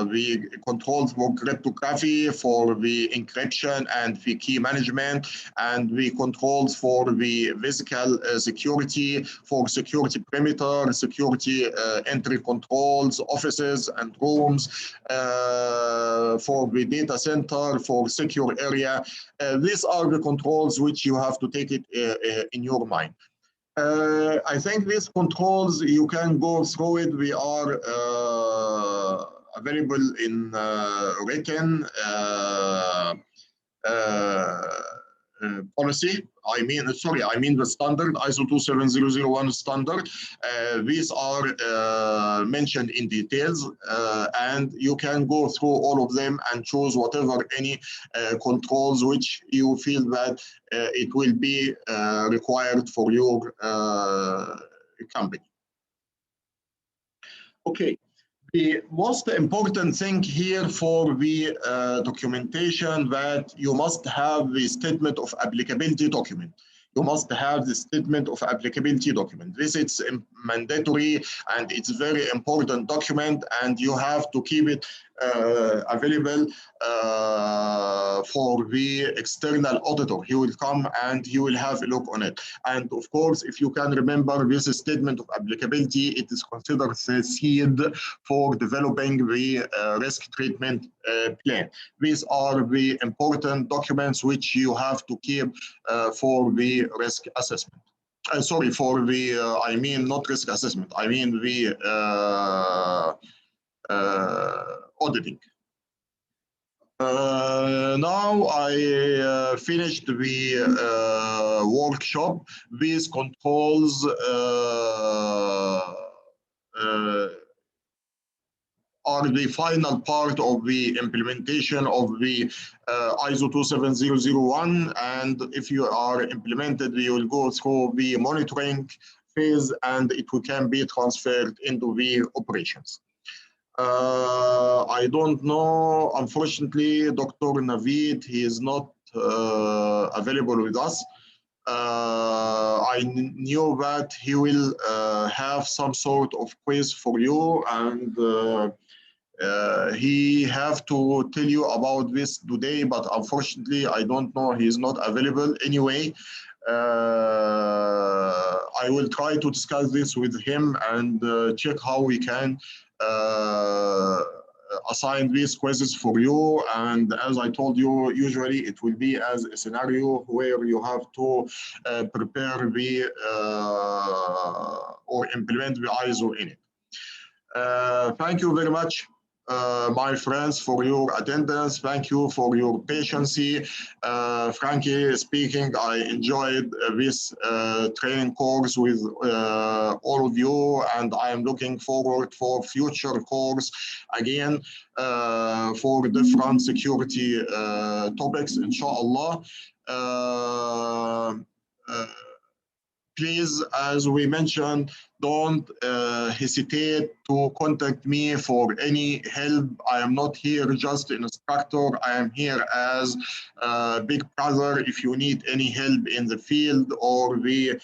the controls for cryptography, for the encryption and the key management, and the controls for the physical security, for security perimeter, security entry controls, offices and rooms, for the data center, for secure area. These are the controls which you have to take it in your mind. I think these controls, you can go through it. We are available in written policy. I mean the standard ISO 27001 standard. These are mentioned in details, and you can go through all of them and choose whatever any controls which you feel that it will be required for your company. Okay. The most important thing here for the documentation, that you must have the statement of applicability document. You must have the statement of applicability document. This is mandatory and it's very important document, and you have to keep it available for the external auditor. He will come and he will have a look on it. And of course, if you can remember, this statement of applicability, it is considered the seed for developing the risk treatment plan. These are the important documents which you have to keep for the risk assessment. Sorry, for the, I mean, not risk assessment, I mean the auditing. Now I finished the workshop. These controls are the final part of the implementation of the ISO 27001, and if you are implemented, you will go through the monitoring phase and it can be transferred into the operations. I don't know, unfortunately, Dr. Naveed, he is not available with us. I knew that he will have some sort of quiz for you, and he have to tell you about this today, but unfortunately, I don't know, he is not available anyway. I will try to discuss this with him and check how we can assign these quizzes for you. And as I told you, usually it will be as a scenario where you have to prepare the or implement the ISO in it. Thank you very much, my friends, for your attendance. Thank you for your patience. Frankly speaking, I enjoyed this training course with all of you, and I am looking forward for future course again for different security topics, inshallah. Please, as we mentioned, don't hesitate to contact me for any help. I am not here just an instructor. I am here as a big brother. If you need any help in the field or the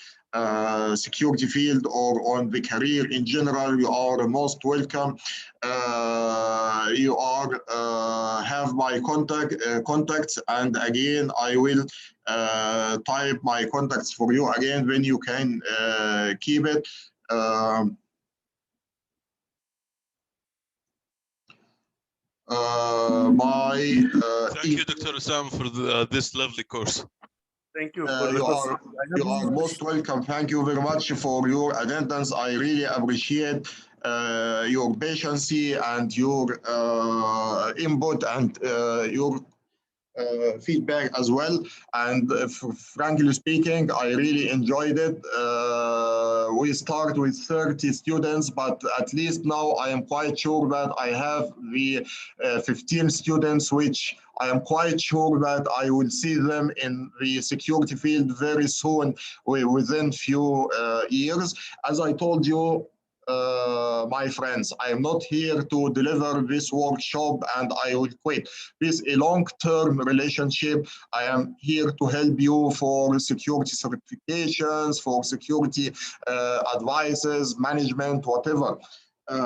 security field or on the career in general, you are most welcome. You are have my contacts, and again, I will type my contacts for you again when you can keep it. Thank you, Dr. Sam, for this lovely course. Thank you. You are most welcome. Thank you very much for your attendance. I really appreciate your patience and your input and your feedback as well. And frankly speaking, I really enjoyed it. We start with 30 students, but at least now I am quite sure that I have the 15 students, which I am quite sure that I will see them in the security field very soon, within few years. As I told you, my friends, I am not here to deliver this workshop and I will quit. This is a long-term relationship. I am here to help you for security certifications, for security advices, management, whatever. as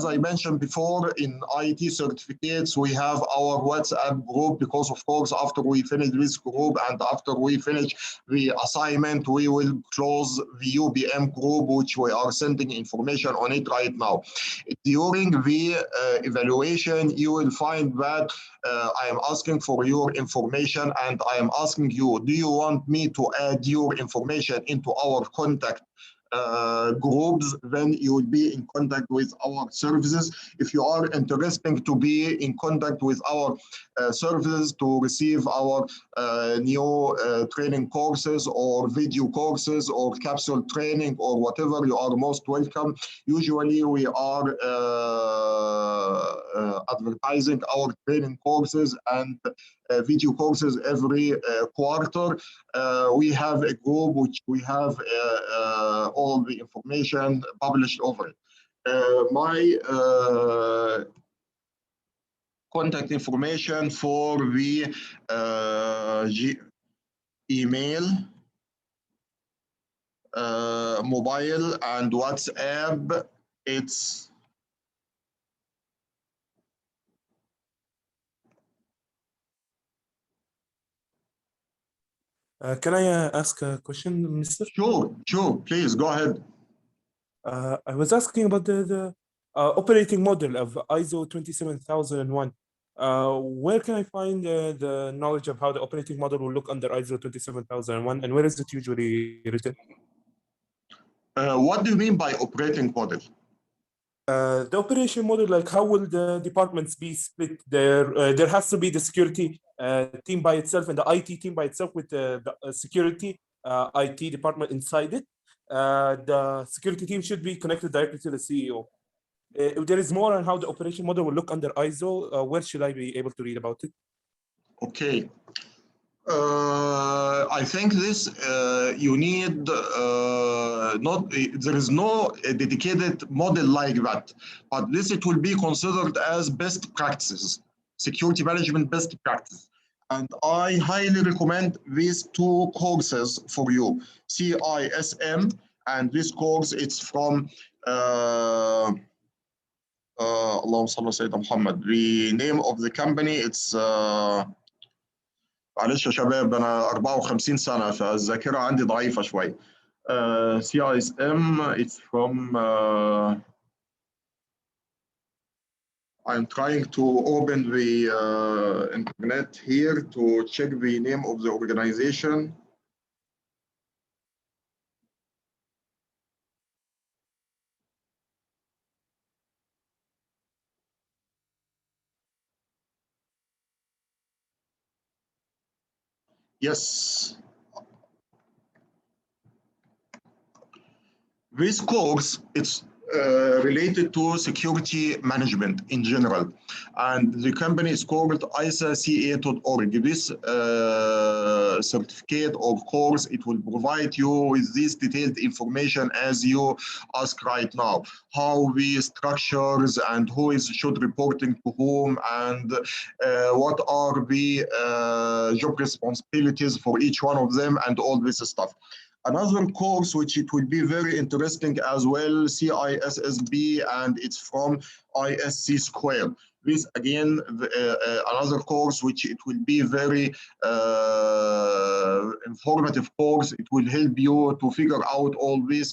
I mentioned before, in IT certificates, we have our WhatsApp group because, of course, after we finish this group and after we finish the assignment, we will close the UBM group, which we are sending information on it right now. During the evaluation, you will find that I am asking for your information, and I am asking you, do you want me to add your information into our contact groups? Then you will be in contact with our services. If you are interested to be in contact with our services to receive our new training courses or video courses or capsule training or whatever, you are most welcome. Usually we are advertising our training courses and video courses every quarter. We have a group which we have all the information published over it. My contact information for the email, mobile, and WhatsApp, it's Can I ask a question, Mr.? Sure, please go ahead. I was asking about the operating model of ISO 27001. Where can I find the knowledge of how the operating model will look under ISO 27001, and where is it usually written? What do you mean by operating model? The operation model, like how will the departments be split? There has to be the security team by itself and the IT team by itself with the security IT department inside it. The security team should be connected directly to the CEO. If there is more on how the operation model will look under ISO, where should I be able to read about it? Okay. I think this you need there is no dedicated model like that, but this it will be considered as best practices, security management best practice. And I highly recommend these two courses for you, CISM, and this course it's from Allahumma salli ala Sayyidina Muhammad. The name of the company it's معلش يا شباب انا 54 سنه فالذاكره عندي ضعيفه شويه. CISM, it's from I'm trying to open the internet here to check the name of the organization. Yes. This course, it's related to security management in general. And the company is called ISACA.org. This certificate or course, it will provide you with this detailed information as you ask right now. How the structures and who should reporting to whom and what are the job responsibilities for each one of them and all this stuff. Another course which it will be very interesting as well, CISSB, and it's from ISC Square. This again, another course which it will be very informative course. It will help you to figure out all these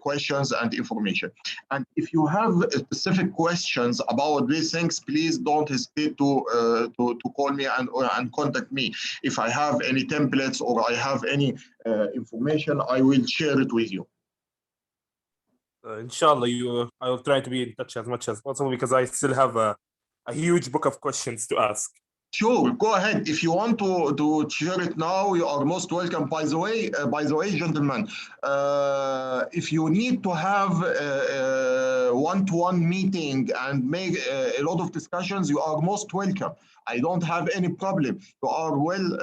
questions and information. And if you have specific questions about these things, please don't hesitate to call me and contact me. If I have any templates or I have any information, I will share it with you. Inshallah, I will try to be in touch as much as possible because I still have a huge book of questions to ask. Sure, go ahead. If you want to share it now, you are most welcome. By the way, gentlemen, if you need to have a one-to-one meeting and make a lot of discussions, you are most welcome. I don't have any problem. You are well.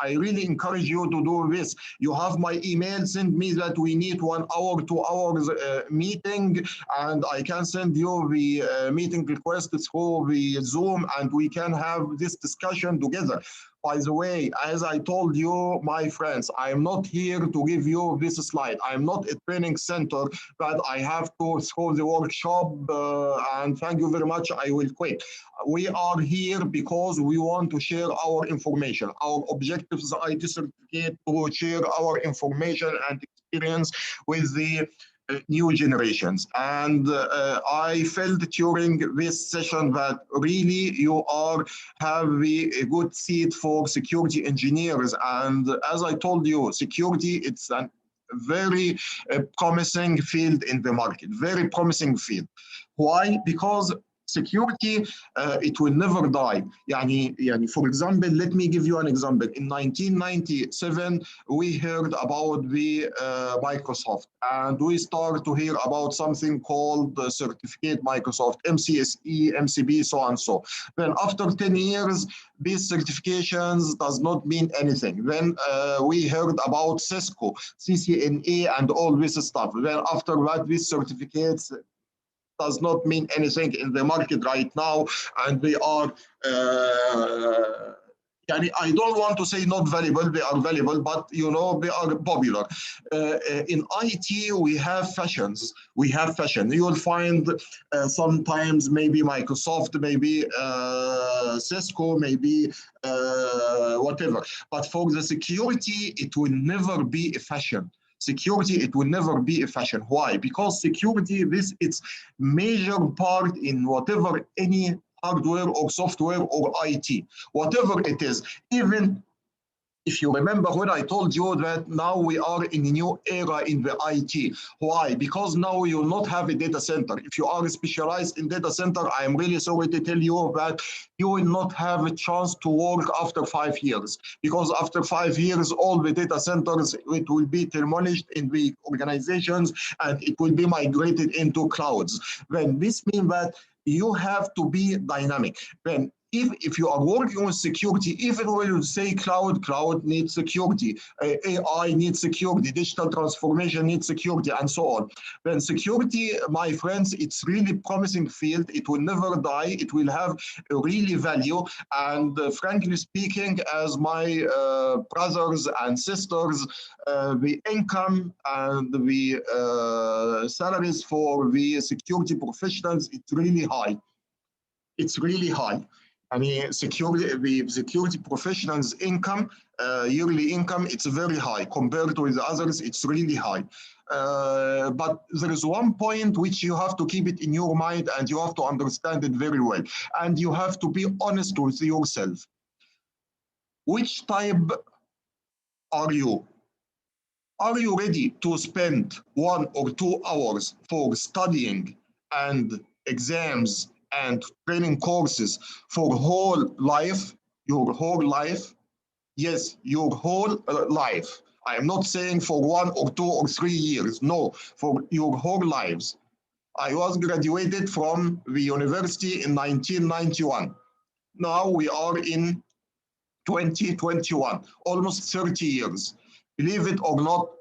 I really encourage you to do this. You have my email. Send me that we need 1 hour, 2 hours meeting, and I can send you the meeting request through the Zoom, and we can have this discussion together. By the way, as I told you, my friends, I am not here to give you this slide. I am not a training center that I have to throw the workshop and thank you very much, I will quit. We are here because we want to share our information. Our objective is IT certificate to share our information and experience with the new generations. And I felt during this session that really you have a good seat for security engineers. And as I told you, security, it's a very promising field in the market, very promising field. Why? Because security, it will never die. For example, let me give you an example. In 1997, we heard about the Microsoft, and we start to hear about something called the Certificate Microsoft, MCSE, MCB, so and so. Then after 10 years, these certifications does not mean anything. Then we heard about Cisco, CCNA, and all this stuff. Then after that, these certificates does not mean anything in the market right now, and they are I don't want to say not valuable, they are valuable, but you know, they are popular. In IT, we have fashions. We have fashion. You will find sometimes maybe Microsoft, maybe Cisco, maybe whatever. But for the security, it will never be a fashion. Security, it will never be a fashion. Why? Because security, it's major part in whatever any hardware or software or IT, whatever it is. Even if you remember when I told you that now we are in a new era in the IT. Why? Because now you will not have a data center. If you are specialized in data center, I am really sorry to tell you that you will not have a chance to work after 5 years. Because after 5 years, all the data centers, it will be demolished in the organizations and it will be migrated into clouds. Then this means that you have to be dynamic. Then if you are working with security, even when you say cloud needs security, AI needs security, digital transformation needs security, and so on. Then security, my friends, it's really promising field. It will never die. It will have a really value. And frankly speaking, as my brothers and sisters, the income and the salaries for the security professionals, it's really high. It's really high. I mean, the security professionals' income, yearly income, it's very high. Compared to the others, it's really high. But there is one point which you have to keep it in your mind and you have to understand it very well. And you have to be honest with yourself. Which type are you? Are you ready to spend 1 or 2 hours for studying and exams and training courses for whole life, your whole life? Yes, your whole life. I am not saying for 1 or 2 or 3 years. No, for your whole lives. I was graduated from the university in 1991. Now we are in 2021, almost 30 years. Believe it or not,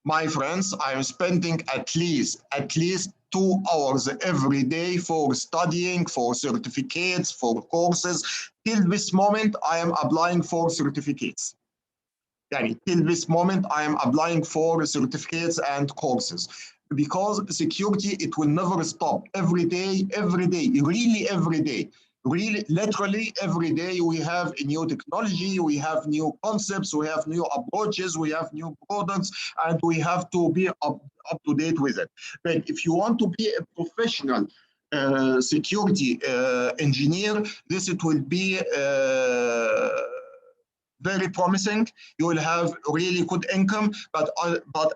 my friends, I am spending at least 2 hours every day for studying, for certificates, for courses. Till this moment, I am applying for certificates. Till this moment, I am applying for certificates and courses. Because security, it will never stop. Every day, really every day. Really, literally every day we have a new technology, we have new concepts, we have new approaches, we have new products, and we have to be up to date with it. But if you want to be a professional security engineer, it will be very promising. You will have really good income, but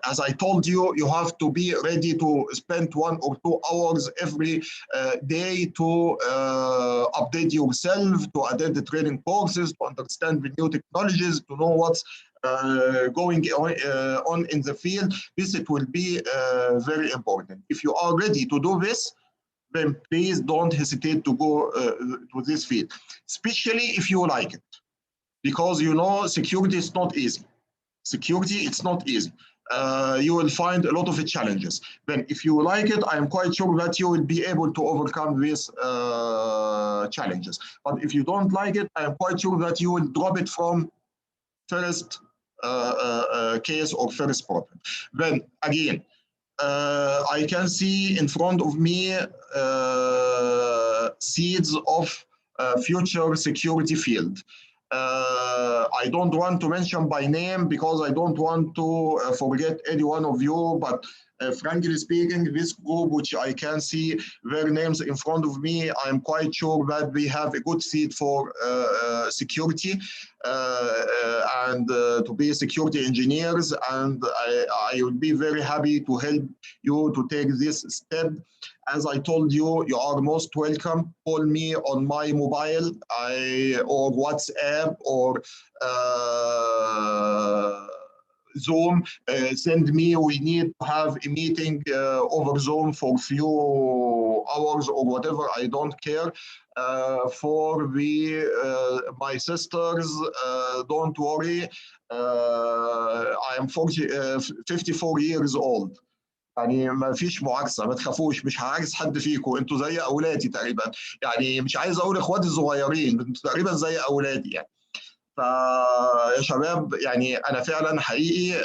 as I told you, you have to be ready to spend 1 or 2 hours every day to update yourself, to attend the training courses, to understand the new technologies, to know what's going on in the field. It will be very important. If you are ready to do this, then please don't hesitate to go to this field, especially if you like it. Because you know, security is not easy. Security, it's not easy. you will find a lot of challenges. Then if you like it, I am quite sure that you will be able to overcome these challenges. But if you don't like it, I am quite sure that you will drop it from first case or first problem. Then again, I can see in front of me seeds of future security field. I don't want to mention by name because I don't want to forget any one of you, but frankly speaking, this group, which I can see their names in front of me, I'm quite sure that we have a good seed for security and to be security engineers, and I will be very happy to help you to take this step. As I told you, you are most welcome. Call me on my mobile or WhatsApp or Zoom. Send me. We need to have a meeting over Zoom for a few hours or whatever. I don't care. For my sisters, don't worry. I am 54 years old. يعني ما فيش معاكسه، ما تخافوش، مش هعاكس حد فيكم، انتوا زي اولادي تقريبا، يعني مش عايز اقول اخواتي الصغيرين، انتوا تقريبا زي اولادي يعني. فيا شباب يعني انا فعلا حقيقي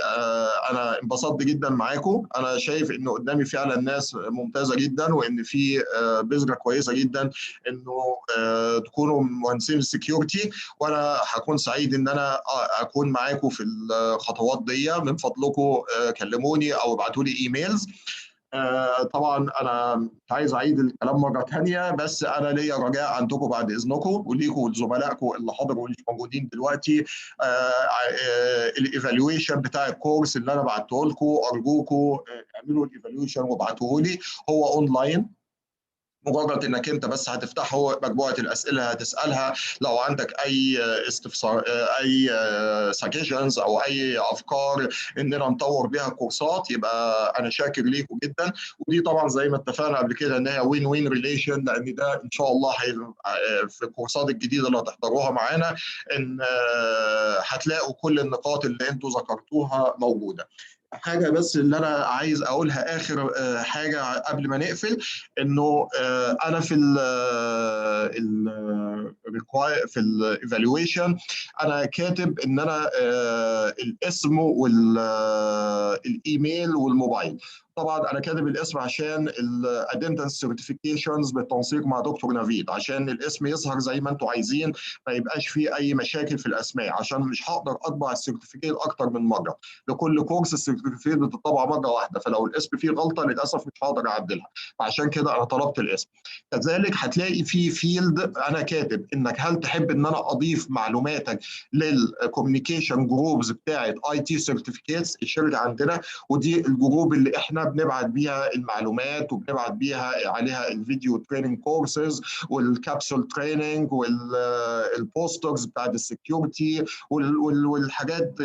انا انبسطت جدا معاكم. انا شايف انه قدامي فعلا ناس ممتازه جدا، وان في بذره كويسه جدا انه تكونوا مهندسين السكيورتي، وانا هكون سعيد ان انا اكون معاكم في الخطوات دي. من فضلكم كلموني او ابعتوا لي ايميلز. طبعا انا مش عايز اعيد الكلام مره ثانيه، بس انا ليا رجاء عندكم بعد اذنكم وليكم ولزملائكم اللي حضروا واللي مش موجودين دلوقتي، الايفالويشن بتاع الكورس اللي انا بعته لكم، ارجوكم اعملوا الايفالويشن وابعتوه لي. هو اونلاين، مجرد انك انت بس هتفتحه، مجموعه الاسئله هتسالها، لو عندك اي استفسار، اي سجيشنز او اي افكار اننا نطور بيها الكورسات، يبقى انا شاكر ليكم جدا. ودي طبعا زي ما اتفقنا قبل كده ان هي وين وين ريليشن، لان ده ان شاء الله في الكورسات الجديده اللي هتحضروها معانا ان هتلاقوا كل النقاط اللي انتم ذكرتوها موجوده. حاجه بس اللي انا عايز اقولها اخر حاجه قبل ما نقفل، انه انا في الايفالويشن انا كاتب ان انا الاسم والايميل والموبايل. طبعا انا كاتب الاسم عشان الادنتنس سيرتيفيكيشنز بالتنسيق مع دكتور نافيد، عشان الاسم يظهر زي ما انتم عايزين، ما يبقاش فيه اي مشاكل في الاسماء، عشان مش هقدر اطبع السيرتيفيكيت اكتر من مره. لكل كورس السيرتيفيكيت بتطبع مره واحده، فلو الاسم فيه غلطه للاسف مش هقدر اعدلها، فعشان كده انا طلبت الاسم. كذلك هتلاقي في فيلد انا كاتب انك هل تحب ان انا اضيف معلوماتك للكوميونيكيشن جروبز بتاعه اي تي سيرتيفيكيتس الشركه عندنا، ودي الجروب اللي احنا بنبعت بيها المعلومات وبنبعت بيها عليها الفيديو تريننج كورسز والكابسول تريننج والبوسترز بتاعت السكيورتي والحاجات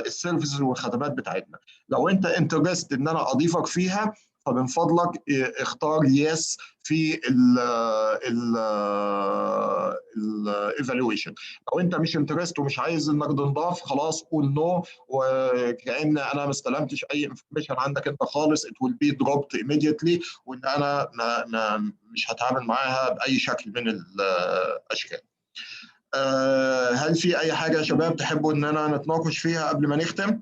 السيرفيسز والخدمات بتاعتنا. لو انت انترست ان انا اضيفك فيها، فمن فضلك اختار يس في الايفالويشن. لو انت مش انترست ومش عايز انك تنضاف، خلاص قول نو، وكأن انا ما استلمتش اي انفورميشن عندك انت خالص. it will be dropped immediately، وان انا مش هتعامل معاها باي شكل من الاشكال. هل في اي حاجه يا شباب تحبوا ان انا نتناقش فيها قبل ما نختم؟